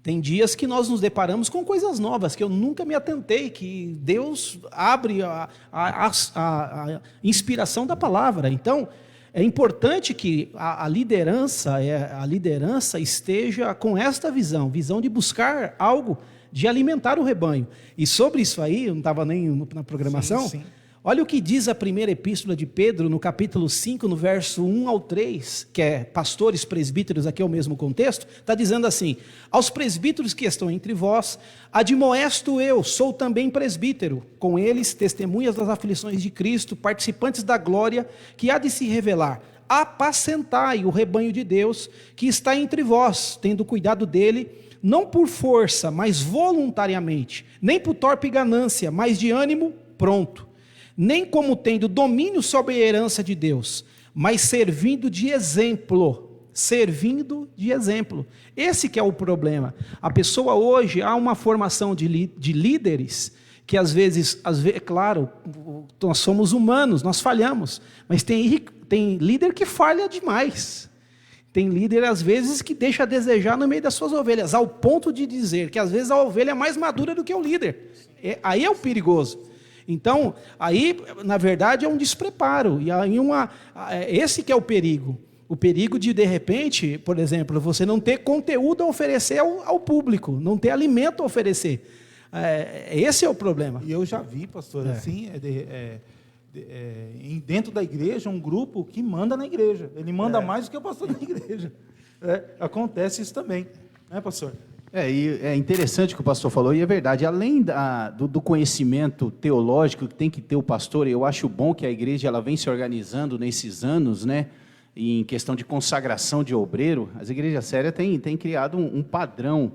tem dias que nós nos deparamos com coisas novas que eu nunca me atentei, que Deus abre a inspiração da palavra. Então, é importante que a liderança esteja com esta visão de buscar algo, de alimentar o rebanho. E sobre isso aí, eu não estava nem na programação, sim. Olha o que diz a primeira epístola de Pedro, no capítulo 5, no verso 1 ao 3, que é pastores, presbíteros, aqui é o mesmo contexto, está dizendo assim, aos presbíteros que estão entre vós, admoesto eu, sou também presbítero, com eles testemunhas das aflições de Cristo, participantes da glória que há de se revelar, apacentai o rebanho de Deus que está entre vós, tendo cuidado dele, não por força, mas voluntariamente, nem por torpe ganância, mas de ânimo pronto, nem como tendo domínio sobre a herança de Deus, mas servindo de exemplo. Esse que é o problema. A pessoa hoje, há uma formação de líderes, que às vezes, claro, nós somos humanos, nós falhamos, mas tem líder que falha demais. Tem líder, às vezes, que deixa a desejar no meio das suas ovelhas, ao ponto de dizer que, às vezes, a ovelha é mais madura do que o líder. Aí é o perigoso. Então, aí, na verdade, é um despreparo. E aí esse que é o perigo. O perigo de repente, por exemplo, você não ter conteúdo a oferecer ao público, não ter alimento a oferecer. Esse é o problema. E eu já vi, pastor, assim, dentro da igreja, um grupo que manda na igreja. Ele manda mais do que o pastor da igreja. Acontece isso também, né, pastor? E é interessante o que o pastor falou, e é verdade, além do conhecimento teológico que tem que ter o pastor, eu acho bom que a igreja ela vem se organizando nesses anos, né? em questão de consagração de obreiro, as igrejas sérias têm criado um padrão,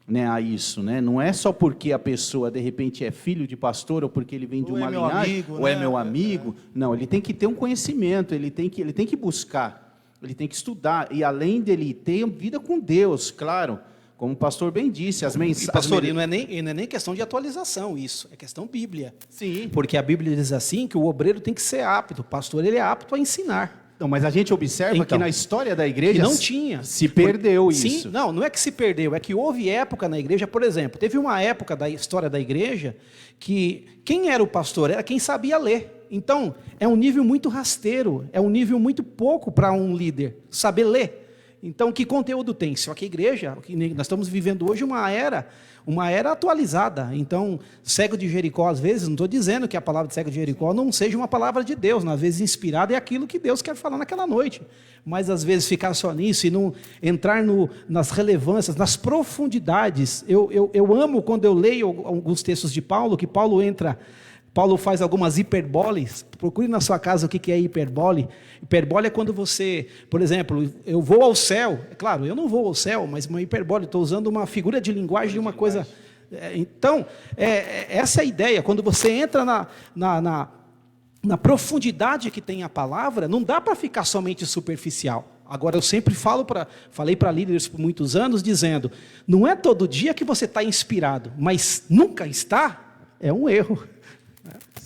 né, a isso, né? Não é só porque a pessoa, de repente, é filho de pastor, ou porque ele vem de uma linhagem, amigo, ou é né? meu amigo. Não, ele tem que ter um conhecimento, ele tem que buscar, ele tem que estudar, e além dele ter vida com Deus, claro, como o pastor bem disse, as mensagens... Pastor, e não é nem questão de atualização isso, é questão bíblia. Sim. Porque a Bíblia diz assim, que o obreiro tem que ser apto, o pastor ele é apto a ensinar. Não, mas a gente observa que na história da igreja que não tinha. se perdeu isso. Sim, não é que se perdeu, é que houve época na igreja, por exemplo, teve uma época da história da igreja que quem era o pastor era quem sabia ler. Então, é um nível muito rasteiro, é um nível muito pouco para um líder saber ler. Então, que conteúdo tem? Só que a igreja, nós estamos vivendo hoje uma era atualizada. Então, cego de Jericó, às vezes, não estou dizendo que a palavra de cego de Jericó não seja uma palavra de Deus, às vezes inspirada é aquilo que Deus quer falar naquela noite. Mas, às vezes, ficar só nisso e não entrar nas relevâncias, nas profundidades. Eu amo quando eu leio alguns textos de Paulo, que Paulo faz algumas hiperboles. Procure na sua casa o que é hiperbole. Hiperbole é quando você, por exemplo, eu vou ao céu. É claro, eu não vou ao céu, mas uma hiperbole, estou usando uma figura de linguagem de uma coisa. Então, essa é a ideia. Quando você entra na profundidade que tem a palavra, não dá para ficar somente superficial. Agora, eu sempre falei para líderes por muitos anos, dizendo, não é todo dia que você está inspirado, mas nunca está, é um erro.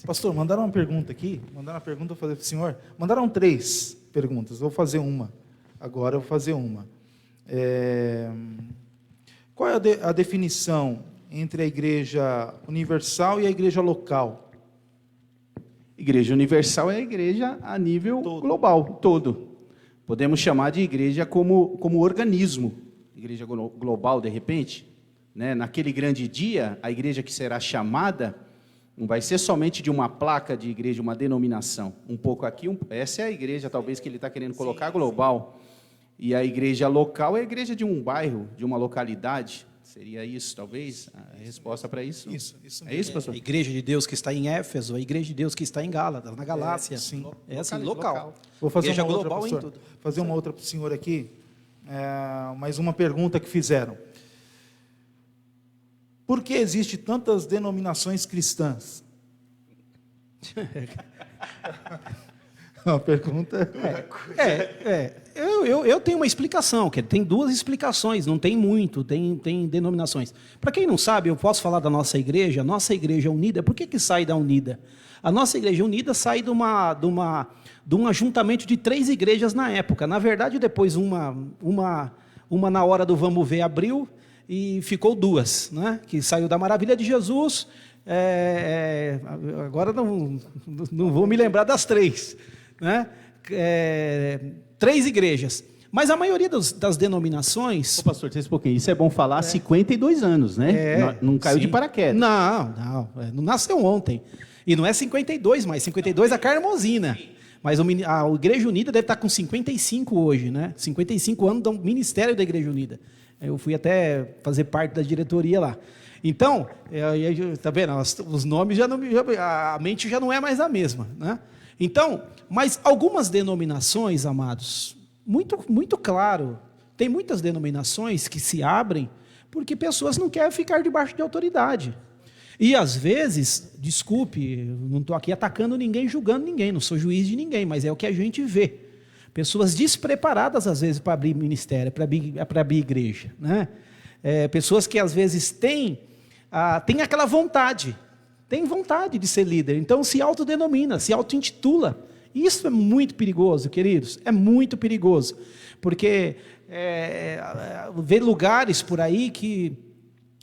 Pastor, mandaram uma pergunta aqui. Mandaram uma pergunta, eu falei para o senhor. Mandaram 3 perguntas. Eu vou fazer uma. Agora eu vou fazer uma. Qual é a definição entre a igreja universal e a igreja local? Igreja universal é a igreja a nível global, todo. Podemos chamar de igreja como organismo. Igreja global, de repente, né? Naquele grande dia, a igreja que será chamada não vai ser somente de uma placa de igreja, uma denominação. Um pouco aqui, essa é a igreja, talvez, que ele está querendo colocar global. E a igreja local é a igreja de um bairro, de uma localidade. Seria isso, talvez, a resposta para isso? Isso é isso, pastor? A igreja de Deus que está em Éfeso, a igreja de Deus que está em Gálatas, na Galácia. Sim. É assim, local. Vou fazer igreja uma global outra, em tudo. Fazer uma outra para o senhor aqui. Mais uma pergunta que fizeram. Por que existem tantas denominações cristãs? A pergunta Eu tenho uma explicação, que tem 2 explicações, não tem muito, tem denominações. Para quem não sabe, eu posso falar da nossa igreja unida. Por que sai da unida? A nossa igreja unida sai de um ajuntamento de 3 igrejas na época. Na verdade, depois uma na hora do Vamos Ver abriu e ficou 2, né? Que saiu da Maravilha de Jesus. Agora não vou me lembrar das 3, né? 3 igrejas. Mas a maioria das denominações... Ô, pastor, deixa um pouquinho. Isso é bom falar há 52 anos, né? Não caiu sim. de paraquedas. Não nasceu ontem. E não é 52 mais, 52 é a Carmozina. Mas a Igreja Unida deve estar com 55 hoje, né? 55 anos do ministério da Igreja Unida. Eu fui até fazer parte da diretoria lá. Então, tá vendo? Os nomes a mente já não é mais a mesma, né? Então, mas algumas denominações, amados, muito claro, tem muitas denominações que se abrem porque pessoas não querem ficar debaixo de autoridade. E às vezes, desculpe, não estou aqui atacando ninguém, julgando ninguém, não sou juiz de ninguém, mas é o que a gente vê. Pessoas despreparadas, às vezes, para abrir ministério, para abrir igreja, né? Pessoas que, às vezes, têm aquela vontade, tem vontade de ser líder, então se autodenomina, se auto-intitula. Isso é muito perigoso, queridos, é muito perigoso, porque vê lugares por aí que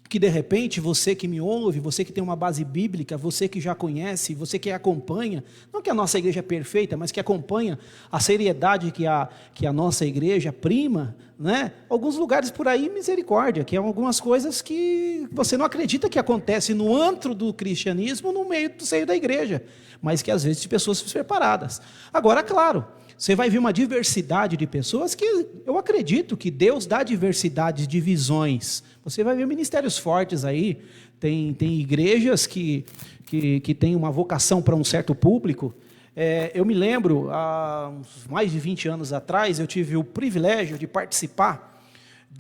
de repente você que me ouve, você que tem uma base bíblica, você que já conhece, você que acompanha, não que a nossa igreja é perfeita, mas que acompanha a seriedade que a nossa igreja prima, né? Alguns lugares por aí, misericórdia, que é algumas coisas que você não acredita que acontece no antro do cristianismo, no meio do seio da igreja, mas que às vezes de pessoas despreparadas. Agora, claro, você vai ver uma diversidade de pessoas que eu acredito que Deus dá diversidade de visões. Você vai ver ministérios fortes aí, tem igrejas que têm uma vocação para um certo público, Eu me lembro, há uns mais de 20 anos atrás, eu tive o privilégio de participar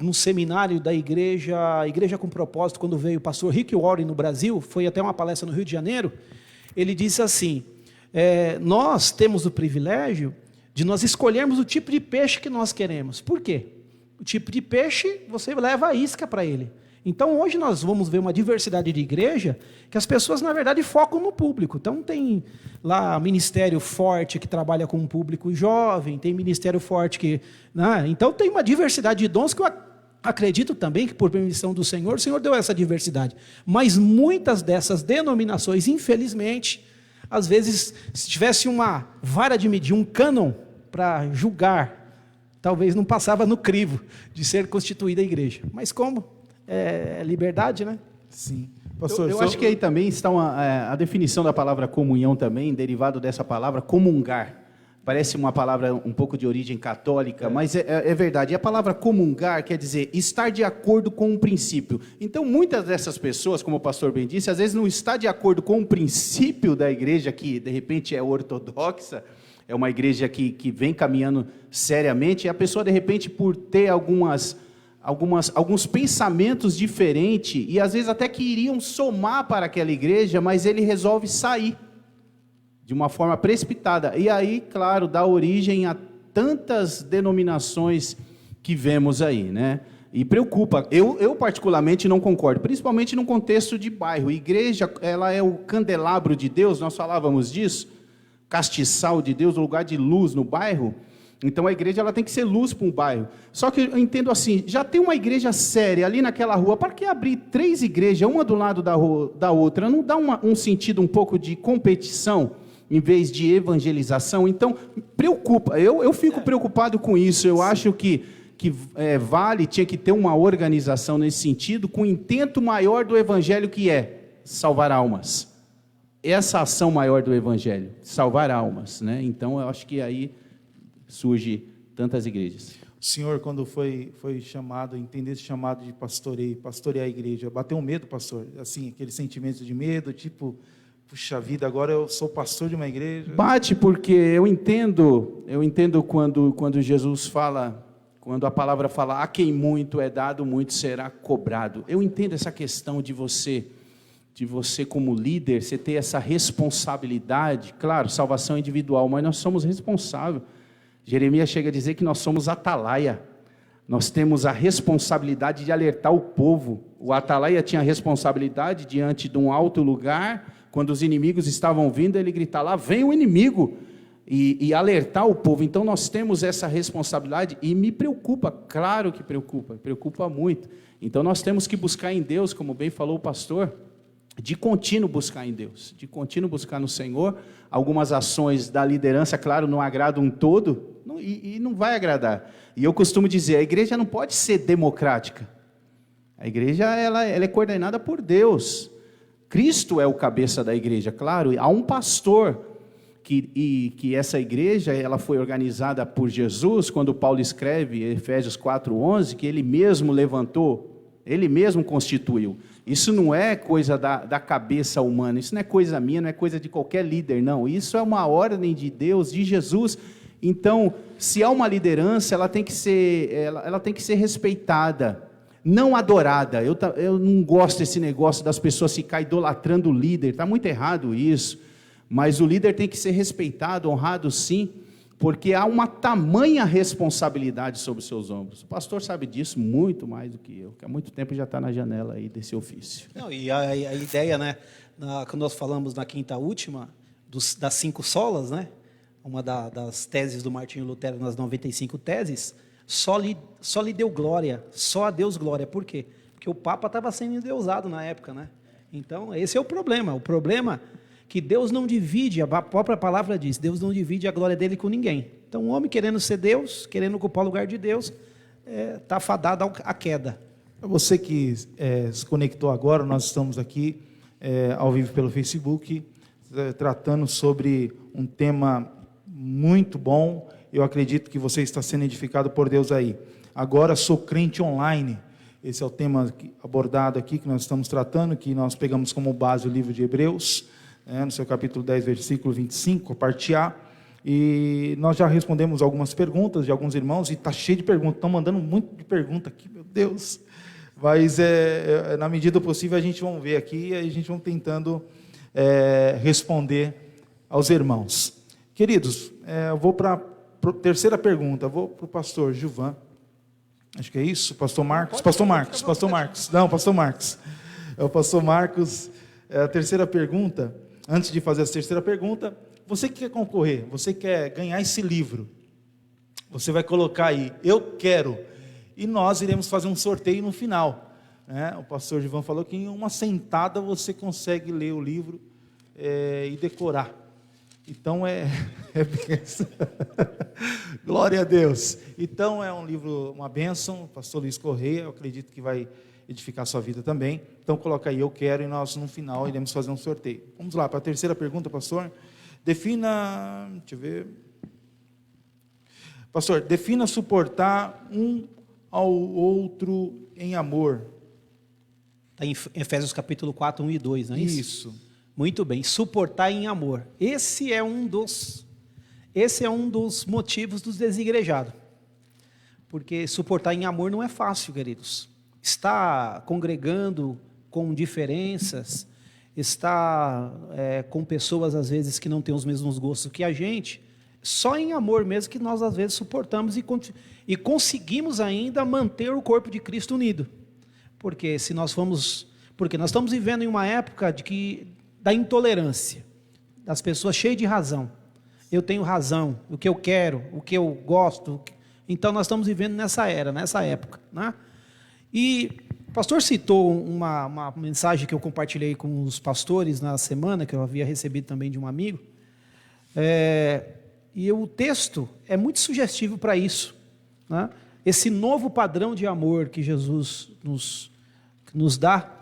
num seminário da Igreja com Propósito, quando veio o pastor Rick Warren no Brasil, foi até uma palestra no Rio de Janeiro. Ele disse assim, nós temos o privilégio de nós escolhermos o tipo de peixe que nós queremos. Por quê? O tipo de peixe, você leva a isca para ele. Então, hoje nós vamos ver uma diversidade de igreja que as pessoas, na verdade, focam no público. Então, tem lá ministério forte que trabalha com um público jovem, tem ministério forte que... Né? Então, tem uma diversidade de dons que eu acredito também que, por permissão do Senhor, o Senhor deu essa diversidade. Mas muitas dessas denominações, infelizmente, às vezes, se tivesse uma vara de medir, um cânon para julgar, talvez não passava no crivo de ser constituída a igreja. Mas como? É liberdade, né? Sim. Pastor, eu acho que aí também está a definição da palavra comunhão também, derivado dessa palavra comungar. Parece uma palavra um pouco de origem católica, mas é verdade. E a palavra comungar quer dizer estar de acordo com um princípio. Então, muitas dessas pessoas, como o pastor bem disse, às vezes não está de acordo com o princípio da igreja, que de repente é ortodoxa, é uma igreja que vem caminhando seriamente, e a pessoa, de repente, por ter alguns pensamentos diferentes, e às vezes até que iriam somar para aquela igreja, mas ele resolve sair de uma forma precipitada. E aí, claro, dá origem a tantas denominações que vemos aí, né? E preocupa. Eu particularmente não concordo, principalmente num contexto de bairro. Igreja, ela é o candelabro de Deus, nós falávamos disso, castiçal de Deus, o lugar de luz no bairro. Então a igreja ela tem que ser luz para um bairro. Só que eu entendo assim, já tem uma igreja séria ali naquela rua, para que abrir 3 igrejas, uma do lado da outra? Não dá um sentido um pouco de competição, em vez de evangelização? Então, preocupa. Eu fico preocupado com isso. Eu acho que tinha que ter uma organização nesse sentido, com o intento maior do evangelho, que é salvar almas. Essa ação maior do evangelho, salvar almas, né? Então, eu acho que aí surge tantas igrejas. O senhor, quando foi chamado, entender esse chamado de pastorear a igreja, bateu um medo, pastor? Assim, aquele sentimento de medo, tipo, puxa vida, agora eu sou pastor de uma igreja? Bate, porque eu entendo quando Jesus fala, quando a palavra fala, a quem muito é dado, muito será cobrado. Eu entendo essa questão de você como líder, você ter essa responsabilidade. Claro, salvação individual, mas nós somos responsáveis. Jeremias chega a dizer que nós somos atalaia. Nós temos a responsabilidade de alertar o povo. O atalaia tinha a responsabilidade diante de um alto lugar, quando os inimigos estavam vindo, ele gritar lá, vem o inimigo, e alertar o povo. Então nós temos essa responsabilidade, e me preocupa, claro que preocupa muito. Então nós temos que buscar em Deus, como bem falou o pastor, de contínuo buscar em Deus, de contínuo buscar no Senhor. Algumas ações da liderança, claro, não agradam um todo, e não vai agradar. E eu costumo dizer, a igreja não pode ser democrática. A igreja ela é coordenada por Deus. Cristo é o cabeça da igreja, claro. Há um pastor, que essa igreja ela foi organizada por Jesus, quando Paulo escreve, Efésios 4:11, que ele mesmo levantou, ele mesmo constituiu. Isso não é coisa da cabeça humana, isso não é coisa minha, não é coisa de qualquer líder, não. Isso é uma ordem de Deus, de Jesus. Então, se há uma liderança, ela tem que ser respeitada, não adorada. Eu não gosto desse negócio das pessoas ficar idolatrando o líder, está muito errado isso. Mas o líder tem que ser respeitado, honrado sim, porque há uma tamanha responsabilidade sobre os seus ombros. O pastor sabe disso muito mais do que eu, que há muito tempo já está na janela aí desse ofício. Não, e a ideia, né, quando nós falamos na quinta última, das 5 solas, né, uma das teses do Martinho Lutero nas 95 teses, só lhe deu glória, só a Deus glória. Por quê? Porque o Papa estava sendo endeusado na época, né? Então, esse é o problema. O problema que Deus não divide, a própria palavra diz, Deus não divide a glória dele com ninguém. Então, o homem querendo ser Deus, querendo ocupar o lugar de Deus, está fadado à queda. Para você que se conectou agora, nós estamos aqui ao vivo pelo Facebook, tratando sobre um tema muito bom. Eu acredito que você está sendo edificado por Deus aí. Agora sou crente online. Esse é o tema abordado aqui, que nós estamos tratando, que nós pegamos como base o livro de Hebreus. no seu capítulo 10, versículo 25, a parte A, e nós já respondemos algumas perguntas de alguns irmãos, e está cheio de perguntas, estão mandando muito de pergunta aqui, meu Deus, mas na medida do possível a gente vai ver aqui, e a gente vai tentando responder aos irmãos. Queridos, eu vou para a terceira pergunta, vou para o pastor Gilvan, acho que é isso, pastor Marcos, não, pastor Marcos, é o pastor Marcos. A terceira pergunta, antes de fazer a terceira pergunta, você que quer concorrer, você quer ganhar esse livro, você vai colocar aí, eu quero, e nós iremos fazer um sorteio no final, né? O pastor Gilvan falou que em uma sentada você consegue ler o livro e decorar, então glória a Deus. Então é um livro, uma bênção, pastor Luiz Correia, eu acredito que vai edificar a sua vida também. Então coloca aí, eu quero, e nós no final iremos fazer um sorteio. Vamos lá para a terceira pergunta, pastor. Deixa eu ver. Pastor, defina suportar um ao outro em amor. Está em Efésios capítulo 4, 1 e 2, não é isso? Isso. Muito bem, suportar em amor. Esse é um dos motivos dos desigrejados. Porque suportar em amor não é fácil, queridos. Está congregando com diferenças, está com pessoas às vezes que não têm os mesmos gostos que a gente, só em amor mesmo que nós às vezes suportamos e conseguimos ainda manter o corpo de Cristo unido. Porque nós estamos vivendo em uma época da intolerância, das pessoas cheias de razão. Eu tenho razão, o que eu quero, o que eu gosto. Então nós estamos vivendo nessa época, né? E o pastor citou uma mensagem que eu compartilhei com os pastores na semana, que eu havia recebido também de um amigo, e o texto é muito sugestivo para isso, né? Esse novo padrão de amor que Jesus nos dá,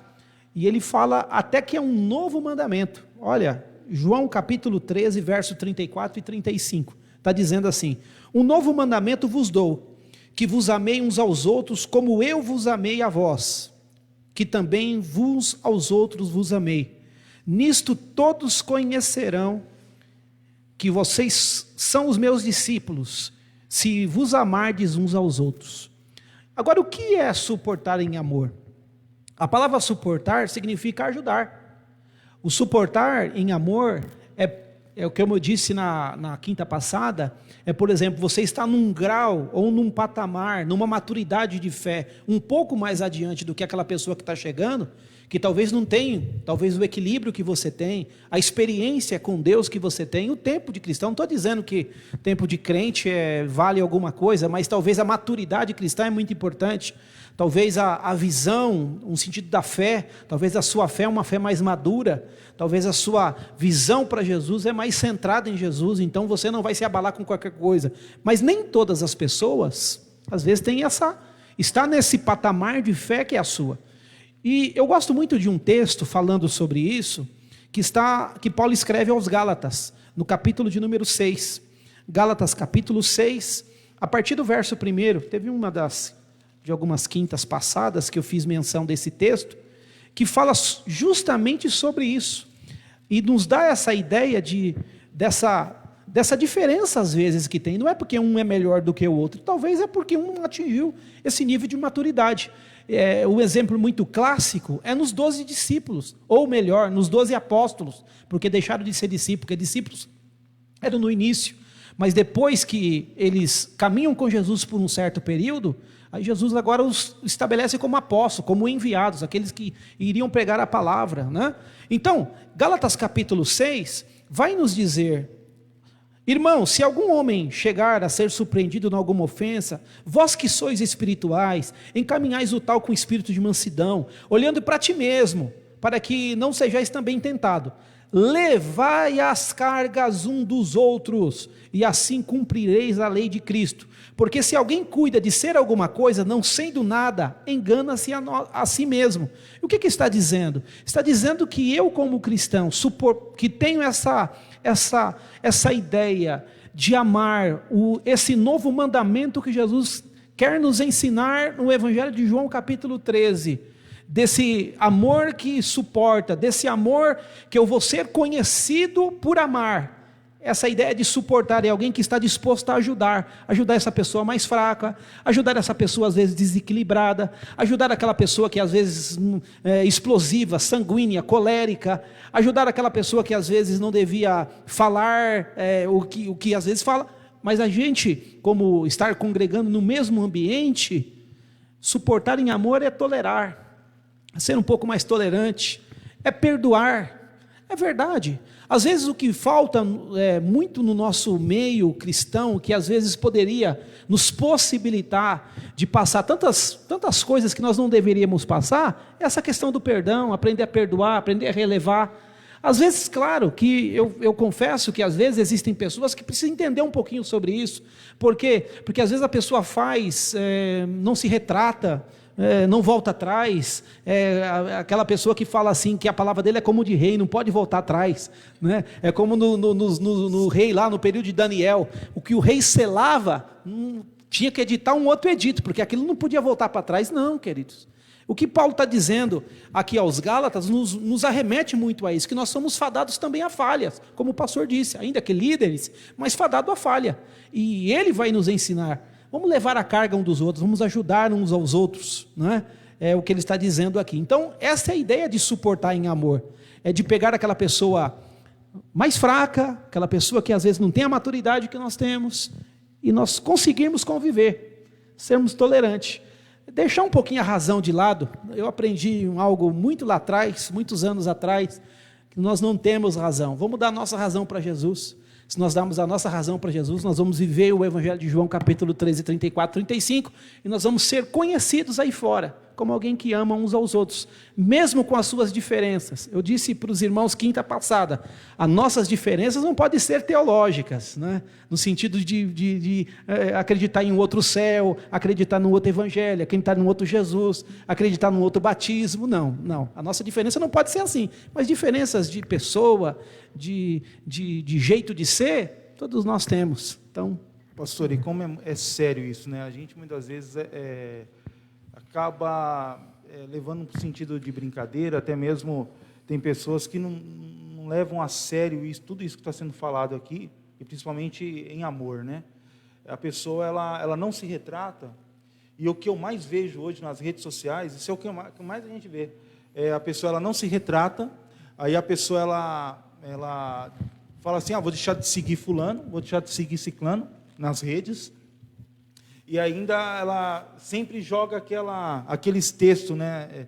e ele fala até que é um novo mandamento. Olha, João capítulo 13, verso 34 e 35, está dizendo assim: um novo mandamento vos dou, que vos amei uns aos outros, como eu vos amei a vós, que também vos aos outros vos amei. Nisto todos conhecerão que vocês são os meus discípulos, se vos amardes uns aos outros. Agora, o que é suportar em amor? A palavra suportar significa ajudar. O suportar em amor é o que eu disse na quinta passada, por exemplo, você está num grau ou num patamar, numa maturidade de fé um pouco mais adiante do que aquela pessoa que está chegando, que talvez não tenha, talvez o equilíbrio que você tem, a experiência com Deus que você tem, o tempo de cristão. Não estou dizendo que tempo de crente vale alguma coisa, mas talvez a maturidade cristã é muito importante. Talvez a visão, um sentido da fé, talvez a sua fé é uma fé mais madura, talvez a sua visão para Jesus é mais centrada em Jesus, então você não vai se abalar com qualquer coisa. Mas nem todas as pessoas, às vezes, está nesse patamar de fé que é a sua. E eu gosto muito de um texto falando sobre isso, que Paulo escreve aos Gálatas, no capítulo de número 6. Gálatas capítulo 6, a partir do verso 1, teve de algumas quintas passadas que eu fiz menção desse texto, que fala justamente sobre isso, e nos dá essa ideia dessa diferença às vezes que tem. Não é porque um é melhor do que o outro, talvez é porque um não atingiu esse nível de maturidade. O exemplo muito clássico é nos 12 discípulos, ou melhor, nos 12 apóstolos, porque deixaram de ser discípulos, porque discípulos eram no início, mas depois que eles caminham com Jesus por um certo período, aí Jesus agora os estabelece como apóstolos, como enviados, aqueles que iriam pregar a palavra, né? Então, Gálatas capítulo 6 vai nos dizer: irmãos, se algum homem chegar a ser surpreendido em alguma ofensa, vós que sois espirituais, encaminhais o tal com espírito de mansidão, olhando para ti mesmo, para que não sejais também tentado. Levai as cargas um dos outros, e assim cumprireis a lei de Cristo. Porque se alguém cuida de ser alguma coisa, não sendo nada, engana-se a si mesmo. E o que está dizendo? Está dizendo que eu, como cristão, que tenho essa ideia de amar, esse novo mandamento que Jesus quer nos ensinar no Evangelho de João capítulo 13, desse amor que suporta, desse amor que eu vou ser conhecido por amar. Essa ideia de suportar é alguém que está disposto a ajudar essa pessoa mais fraca, ajudar essa pessoa às vezes desequilibrada, ajudar aquela pessoa que às vezes é explosiva, sanguínea, colérica, ajudar aquela pessoa que às vezes não devia falar o que às vezes fala, mas a gente, como estar congregando no mesmo ambiente, suportar em amor é tolerar, é ser um pouco mais tolerante, é perdoar, é verdade. Às vezes o que falta muito no nosso meio cristão, que às vezes poderia nos possibilitar de passar tantas coisas que nós não deveríamos passar, é essa questão do perdão, aprender a perdoar, aprender a relevar. Às vezes, claro, que eu confesso que às vezes existem pessoas que precisam entender um pouquinho sobre isso. Por quê? Porque às vezes a pessoa não se retrata, não volta atrás, aquela pessoa que fala assim, que a palavra dele é como de rei, não pode voltar atrás, né? É como no rei lá, no período de Daniel, o que o rei selava, tinha que editar um outro edito, porque aquilo não podia voltar para trás, não, queridos. O que Paulo está dizendo aqui aos Gálatas nos arremete muito a isso, que nós somos fadados também a falhas, como o pastor disse, ainda que líderes, mas fadado a falha, e ele vai nos ensinar. Vamos levar a carga um dos outros, vamos ajudar uns aos outros, não é? É o que ele está dizendo aqui. Então, essa é a ideia de suportar em amor, é de pegar aquela pessoa mais fraca, aquela pessoa que às vezes não tem a maturidade que nós temos, e nós conseguirmos conviver, sermos tolerantes, deixar um pouquinho a razão de lado. Eu aprendi algo muito lá atrás, muitos anos atrás, que nós não temos razão, vamos dar a nossa razão para Jesus. Se nós darmos a nossa razão para Jesus, nós vamos viver o Evangelho de João, capítulo 13, 34, 35, e nós vamos ser conhecidos aí fora, como alguém que ama uns aos outros, mesmo com as suas diferenças. Eu disse para os irmãos quinta passada, as nossas diferenças não podem ser teológicas, né? No sentido de acreditar em um outro céu, acreditar num outro Evangelho, acreditar num outro Jesus, acreditar num outro batismo, não. A nossa diferença não pode ser assim, mas diferenças de pessoa, de jeito de ser, todos nós temos. Então, pastor, e como é sério isso, né? A gente muitas vezes acaba levando para o sentido de brincadeira, até mesmo tem pessoas que não levam a sério tudo isso que está sendo falado aqui, e principalmente em amor, né? A pessoa ela não se retrata, e o que eu mais vejo hoje nas redes sociais, isso é o que mais a gente vê, a pessoa ela não se retrata, aí a pessoa ela fala assim, vou deixar de seguir fulano, vou deixar de seguir ciclano nas redes, e ainda ela sempre joga aqueles textos, né,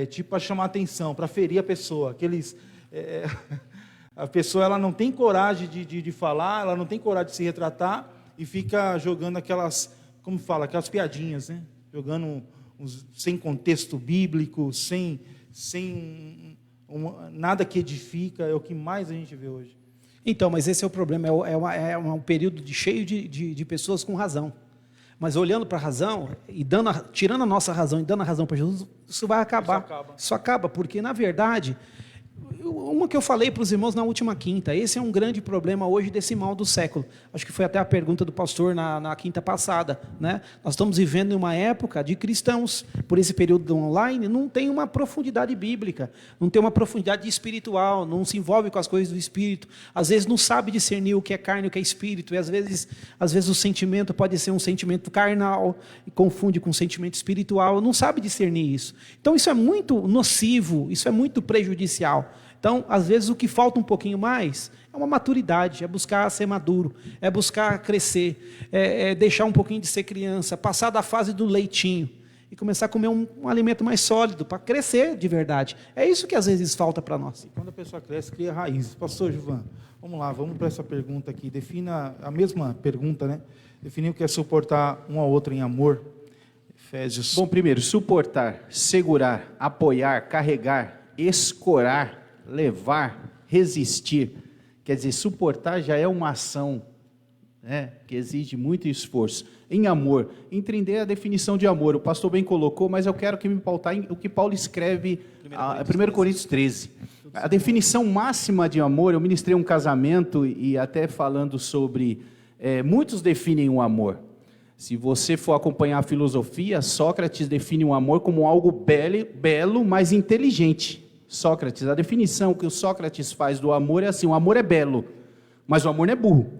tipo para chamar atenção, para ferir a pessoa, a pessoa ela não tem coragem de falar, ela não tem coragem de se retratar, e fica jogando aquelas piadinhas, né, jogando sem contexto bíblico, sem nada que edifica, é o que mais a gente vê hoje. Então, mas esse é o problema, é um período cheio de pessoas com razão. Mas olhando para a razão, e tirando a nossa razão e dando a razão para Jesus, isso vai acabar. Isso acaba, porque, na verdade, uma que eu falei para os irmãos na última quinta, esse é um grande problema hoje desse mal do século. Acho que foi até a pergunta do pastor na quinta passada, né? Nós estamos vivendo em uma época de cristãos, por esse período online, não tem uma profundidade bíblica, não tem uma profundidade espiritual, não se envolve com as coisas do espírito, às vezes não sabe discernir o que é carne e o que é espírito, e às vezes o sentimento pode ser um sentimento carnal, e confunde com um sentimento espiritual, não sabe discernir isso. Então isso é muito nocivo, isso é muito prejudicial. Então, às vezes, o que falta um pouquinho mais é uma maturidade, é buscar ser maduro, é buscar crescer, é deixar um pouquinho de ser criança, passar da fase do leitinho e começar a comer um alimento mais sólido, para crescer de verdade. É isso que às vezes falta para nós. E quando a pessoa cresce, cria raízes. Pastor Gilvan, vamos para essa pergunta aqui. Defina a mesma pergunta, né? Definir o que é suportar um ao outro em amor. Efésios. Bom, primeiro, suportar, segurar, apoiar, carregar, escorar, levar, resistir, quer dizer, suportar já é uma ação, né, que exige muito esforço. Em amor, entender a definição de amor, o pastor bem colocou, mas eu quero que me pautar em o que Paulo escreve em 1 Coríntios 13. A definição máxima de amor, eu ministrei um casamento e até falando sobre, muitos definem o amor. Se você for acompanhar a filosofia, Sócrates define o amor como algo belo, mas inteligente. Sócrates, a definição que o Sócrates faz do amor é assim: o amor é belo, mas o amor não é burro.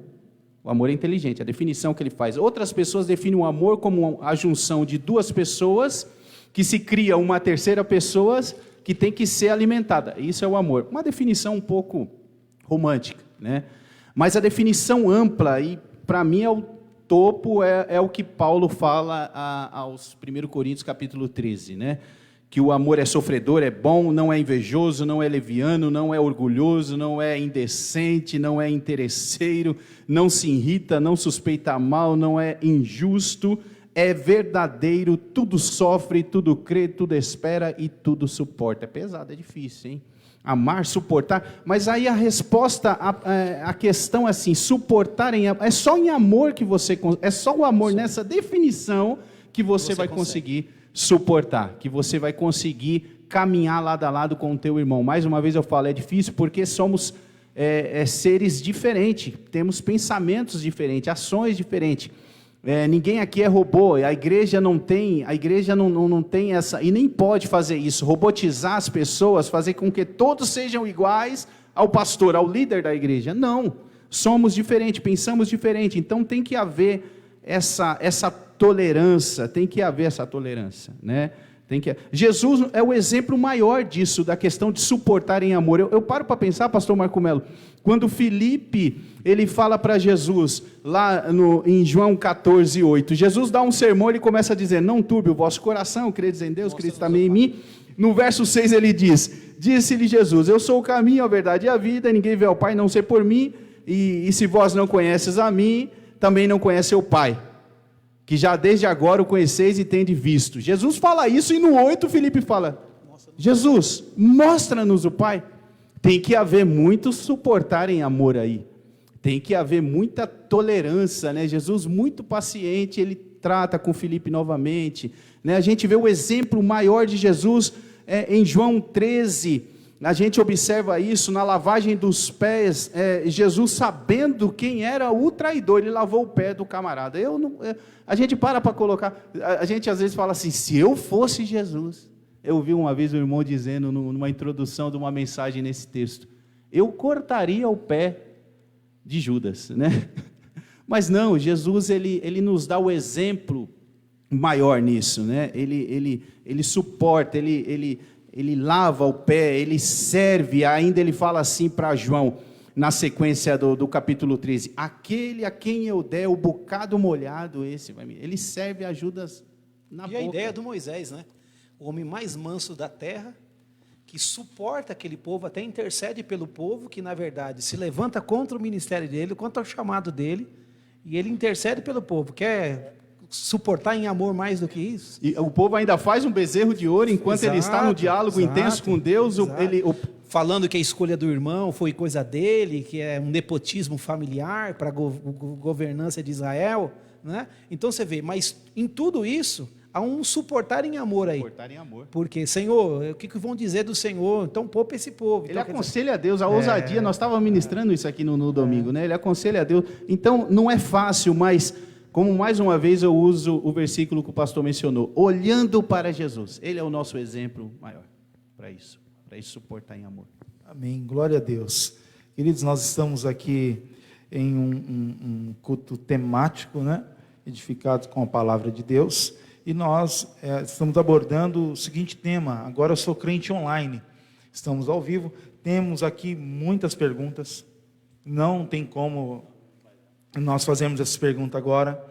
O amor é inteligente, a definição que ele faz. Outras pessoas definem o amor como a junção de duas pessoas que se cria uma terceira pessoa que tem que ser alimentada. Isso é o amor. Uma definição um pouco romântica, né? Mas a definição ampla, e para mim é o topo, é o que Paulo fala aos 1 Coríntios capítulo 13, né? Que o amor é sofredor, é bom, não é invejoso, não é leviano, não é orgulhoso, não é indecente, não é interesseiro, não se irrita, não suspeita mal, não é injusto, é verdadeiro, tudo sofre, tudo crê, tudo espera e tudo suporta. É pesado, é difícil, hein? Amar, suportar, mas aí a resposta, a questão é assim: suportar é só em amor que você, é só o amor nessa definição que você vai conseguir suportar, que você vai conseguir caminhar lado a lado com o teu irmão. Mais uma vez eu falo, é difícil porque somos seres diferentes, temos pensamentos diferentes, ações diferentes. Ninguém aqui é robô, a igreja não tem essa, e nem pode fazer isso, robotizar as pessoas, fazer com que todos sejam iguais ao pastor, ao líder da igreja. Não, somos diferentes, pensamos diferente, então tem que haver essa tolerância, né? Jesus é o exemplo maior disso, da questão de suportar em amor. Eu paro para pensar, pastor Marco Melo, quando Filipe, ele fala para Jesus, lá em João 14:8, Jesus dá um sermão, ele começa a dizer: não turbe o vosso coração, credes em Deus, credes também em mim. No verso 6 ele diz: disse-lhe Jesus, eu sou o caminho, a verdade e a vida, ninguém vê ao Pai, não sei por mim, e se vós não conheces a mim, também não conhece o Pai, que já desde agora o conheceis e tendes visto. Jesus fala isso, e no 8 Filipe fala: Jesus, mostra-nos o Pai. Tem que haver muito suportar em amor aí, tem que haver muita tolerância, né? Jesus muito paciente, ele trata com Filipe novamente, né? A gente vê o exemplo maior de Jesus em João 13, a gente observa isso na lavagem dos pés, Jesus sabendo quem era o traidor, ele lavou o pé do camarada. A gente para colocar, a gente às vezes fala assim: se eu fosse Jesus. Eu ouvi uma vez o irmão dizendo, numa introdução de uma mensagem nesse texto, eu cortaria o pé de Judas, né? Mas não, Jesus ele nos dá o exemplo maior nisso, né? Ele suporta, ele lava o pé, ele serve. Ainda ele fala assim para João, na sequência do capítulo 13: aquele a quem eu der o bocado molhado, ele serve, ajuda na boca. E a ideia do Moisés, né? O homem mais manso da terra, que suporta aquele povo, até intercede pelo povo, que na verdade se levanta contra o ministério dele, contra o chamado dele, e ele intercede pelo povo. Quer suportar em amor mais do que isso? E o povo ainda faz um bezerro de ouro enquanto ele está no diálogo intenso com Deus. Falando que a escolha do irmão foi coisa dele, que é um nepotismo familiar para a governança de Israel, né? Então você vê, mas em tudo isso há um suportar em amor aí. Suportar em amor. Porque, Senhor, o que vão dizer do Senhor? Então poupa esse povo. Ele aconselha a Deus, a ousadia. Nós estávamos ministrando isso aqui no domingo, né? Ele aconselha a Deus. Então não é fácil, mas como mais uma vez eu uso o versículo que o pastor mencionou, olhando para Jesus. Ele é o nosso exemplo maior para isso suportar em amor. Amém, glória a Deus. Queridos, nós estamos aqui em um culto temático, né? Edificados com a palavra de Deus. E nós estamos abordando o seguinte tema: agora eu sou crente online. Estamos ao vivo, temos aqui muitas perguntas, não tem como nós fazermos essas perguntas agora.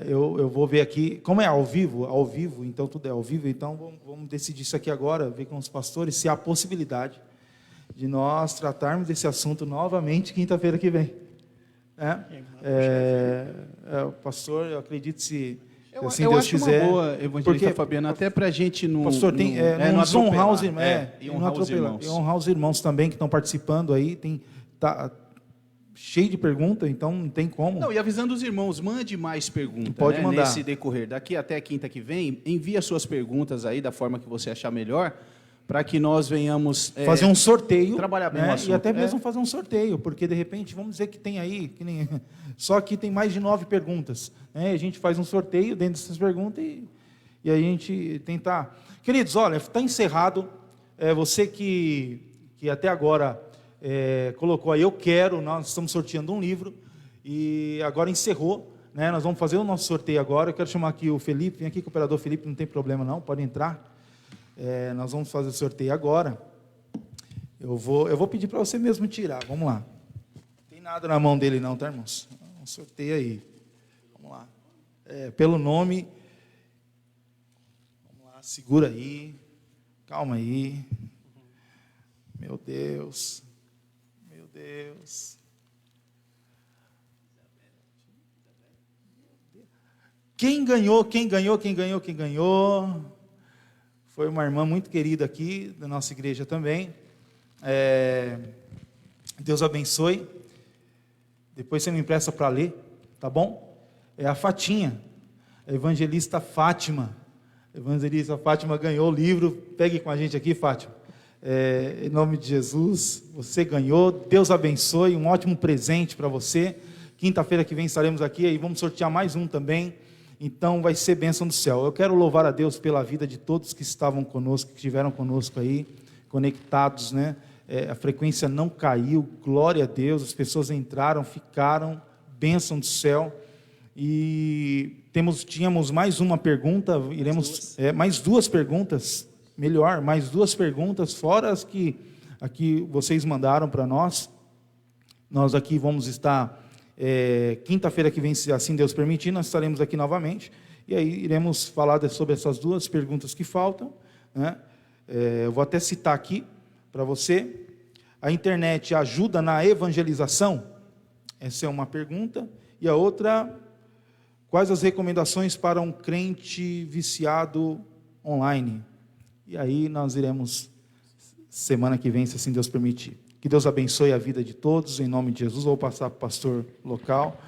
Eu vou ver aqui, como é ao vivo, então tudo é ao vivo, então vamos decidir isso aqui agora, ver com os pastores se há possibilidade de nós tratarmos desse assunto novamente quinta-feira que vem. Pastor, eu acredito se... Assim eu Deus acho quiser, uma boa, evangelista Fabiano, até para a gente não... Pastor, não honrar os irmãos. E honrar os irmãos também que estão participando aí, tá cheio de perguntas, então não tem como. Não, e avisando os irmãos, mande mais perguntas. Pode mandar. Nesse decorrer. Daqui até quinta que vem, envie as suas perguntas aí da forma que você achar melhor, para que nós venhamos fazer um sorteio, trabalhar bem né? o assunto. E até mesmo fazer um sorteio, porque de repente, vamos dizer que tem aí, só que tem mais de 9 perguntas, né? A gente faz um sorteio dentro dessas perguntas e a gente tentar. Queridos, olha, está encerrado. Você que até agora colocou aí, eu quero, nós estamos sorteando um livro, e agora encerrou, né? Nós vamos fazer o nosso sorteio agora. Eu quero chamar aqui o Felipe, vem aqui com o operador Felipe, não tem problema não, pode entrar. Nós vamos fazer o sorteio agora. Eu vou pedir para você mesmo tirar, vamos lá. Não tem nada na mão dele não, tá, irmãos? Um sorteio aí, vamos lá. Pelo nome, vamos lá, segura aí, calma aí. Meu Deus, meu Deus. Quem ganhou? Foi uma irmã muito querida aqui, da nossa igreja também. Deus abençoe. Depois você me empresta para ler, tá bom? É a Fatinha, a evangelista Fátima. A evangelista Fátima ganhou o livro. Pegue com a gente aqui, Fátima. Em nome de Jesus, você ganhou. Deus abençoe, um ótimo presente para você. Quinta-feira que vem estaremos aqui e vamos sortear mais um também. Então vai ser bênção do céu. Eu quero louvar a Deus pela vida de todos que estavam conosco, que estiveram conosco aí, conectados, né? A frequência não caiu, glória a Deus, as pessoas entraram, ficaram, bênção do céu. E tínhamos mais uma pergunta, mais duas perguntas, melhor, mais duas perguntas, fora as que aqui vocês mandaram para nós. Nós aqui vamos estar, quinta-feira que vem, se assim Deus permitir, nós estaremos aqui novamente, e aí iremos falar sobre essas duas perguntas que faltam, né? Eu vou até citar aqui para você: a internet ajuda na evangelização? Essa é uma pergunta. E a outra: quais as recomendações para um crente viciado online? E aí nós iremos, semana que vem, se assim Deus permitir. Que Deus abençoe a vida de todos, em nome de Jesus. Vou passar para o pastor local.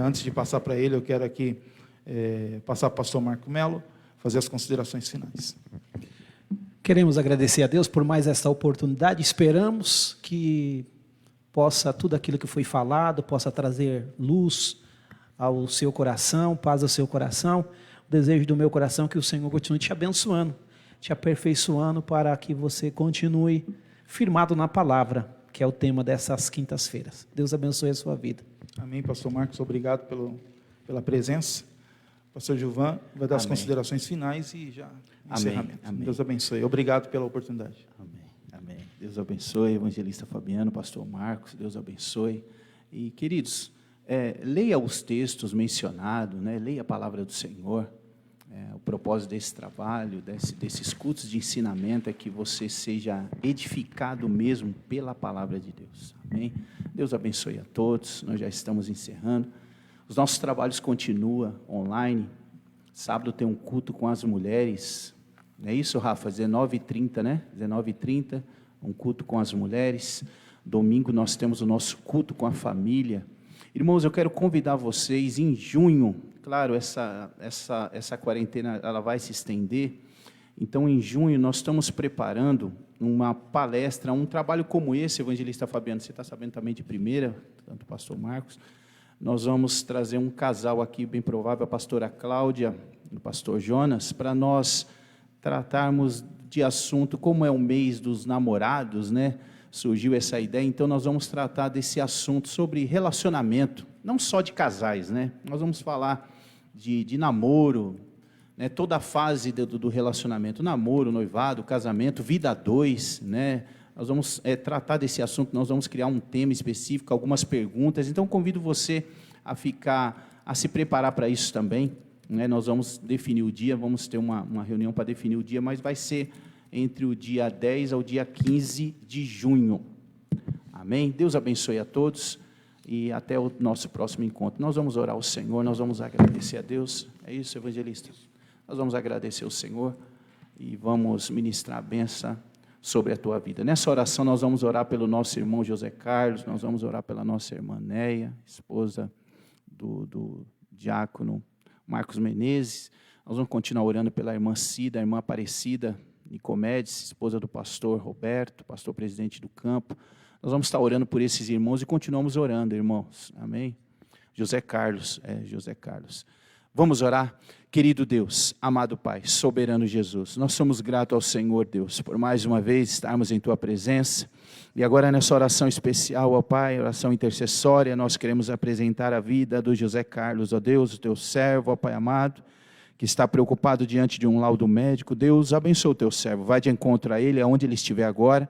Antes de passar para ele, eu quero aqui passar para o pastor Marco Melo, fazer as considerações finais. Queremos agradecer a Deus por mais esta oportunidade. Esperamos que tudo aquilo que foi falado, possa trazer luz ao seu coração, paz ao seu coração. O desejo do meu coração é que o Senhor continue te abençoando, te aperfeiçoando, para que você continue firmado na palavra, que é o tema dessas quintas-feiras. Deus abençoe a sua vida. Amém, pastor Marcos, obrigado pela presença. Pastor Gilvan vai dar as considerações finais e já encerramento. Amém. Deus abençoe. Obrigado pela oportunidade. Amém. Deus abençoe, evangelista Fabiano, pastor Marcos, Deus abençoe. E, queridos, leia os textos mencionados, né? Leia a palavra do Senhor. O propósito desse trabalho, desses cultos de ensinamento, é que você seja edificado mesmo pela palavra de Deus. Amém? Deus abençoe a todos. Nós já estamos encerrando. Os nossos trabalhos continuam online. Sábado tem um culto com as mulheres. Não é isso, Rafa? 19h30, né? 19h30, um culto com as mulheres. Domingo nós temos o nosso culto com a família. Irmãos, eu quero convidar vocês em junho. Claro, essa quarentena ela vai se estender. Então, em junho, nós estamos preparando uma palestra, um trabalho como esse, evangelista Fabiano, você está sabendo também de primeira, tanto o pastor Marcos. Nós vamos trazer um casal aqui, bem provável, a pastora Cláudia e o pastor Jonas, para nós tratarmos de assunto, como é o mês dos namorados, né? Surgiu essa ideia, então nós vamos tratar desse assunto sobre relacionamento, não só de casais, né? Nós vamos falar de namoro, né? Toda a fase do relacionamento, namoro, noivado, casamento, vida a dois, né? Nós vamos tratar desse assunto, nós vamos criar um tema específico, algumas perguntas, então convido você a se preparar para isso também, né? Nós vamos definir o dia, vamos ter uma reunião para definir o dia, mas vai ser entre o dia 10 ao dia 15 de junho. Amém? Deus abençoe a todos e até o nosso próximo encontro. Nós vamos orar ao Senhor, nós vamos agradecer a Deus. É isso, evangelista? Nós vamos agradecer ao Senhor e vamos ministrar a bênção sobre a tua vida. Nessa oração nós vamos orar pelo nosso irmão José Carlos, nós vamos orar pela nossa irmã Neia, esposa do diácono Marcos Menezes. Nós vamos continuar orando pela irmã Cida, a irmã Aparecida, Nicomedes, esposa do pastor Roberto, pastor presidente do campo. Nós vamos estar orando por esses irmãos e continuamos orando, irmãos. Amém? José Carlos. Vamos orar? Querido Deus, amado Pai, soberano Jesus, nós somos gratos ao Senhor, Deus, por mais uma vez estarmos em Tua presença. E agora nessa oração especial, ó Pai, oração intercessória, nós queremos apresentar a vida do José Carlos, ó Deus, o Teu servo, ó Pai amado, que está preocupado diante de um laudo médico. Deus, abençoa o Teu servo, vai de encontro a ele, aonde ele estiver agora,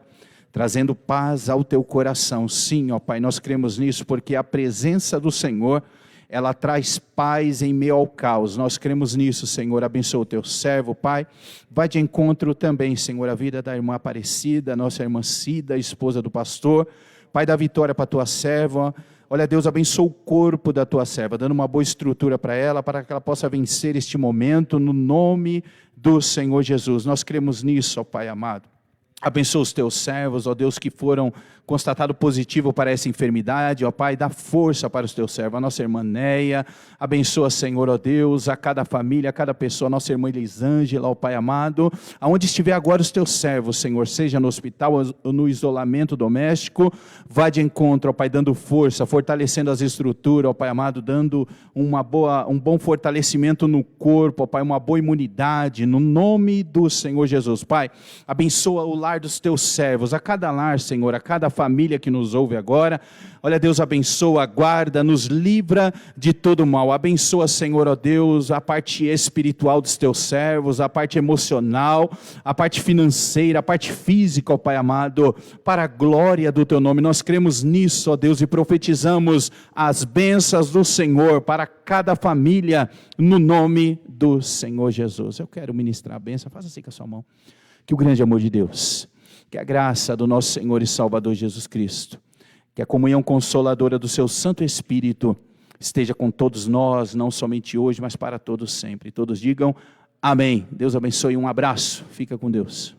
trazendo paz ao Teu coração. Sim, ó Pai, nós cremos nisso, porque a presença do Senhor, ela traz paz em meio ao caos. Nós cremos nisso, Senhor. Abençoa o Teu servo, Pai. Vai de encontro também, Senhor, a vida da irmã Aparecida, nossa irmã Cida, esposa do pastor. Pai, dá vitória para a Tua serva. Olha, Deus, abençoa o corpo da Tua serva, dando uma boa estrutura para ela que ela possa vencer este momento, no nome do Senhor Jesus. Nós cremos nisso, ó Pai amado. Abençoa os Teus servos, ó Deus, que foram constatados positivos para essa enfermidade, ó Pai, dá força para os Teus servos, a nossa irmã Neia, abençoa, Senhor, ó Deus, a cada família, a cada pessoa, a nossa irmã Elisângela, ó Pai amado, aonde estiver agora os Teus servos, Senhor, seja no hospital ou no isolamento doméstico, vá de encontro, ó Pai, dando força, fortalecendo as estruturas, ó Pai amado, dando um bom fortalecimento no corpo, ó Pai, uma boa imunidade, no nome do Senhor Jesus. Pai, abençoa o lar dos Teus servos, a cada lar, Senhor, a cada família que nos ouve agora. Olha, Deus, abençoa, guarda, nos livra de todo mal. Abençoa, Senhor, ó Deus, a parte espiritual dos Teus servos, a parte emocional, a parte financeira, a parte física, ó Pai amado, para a glória do Teu nome. Nós cremos nisso, ó Deus, e profetizamos as bênçãos do Senhor para cada família, no nome do Senhor Jesus. Eu quero ministrar a bênção, faça assim com a sua mão. Que o grande amor de Deus, que a graça do nosso Senhor e Salvador Jesus Cristo, que a comunhão consoladora do Seu Santo Espírito esteja com todos nós, não somente hoje, mas para todos sempre. Todos digam amém. Deus abençoe, um abraço, fica com Deus.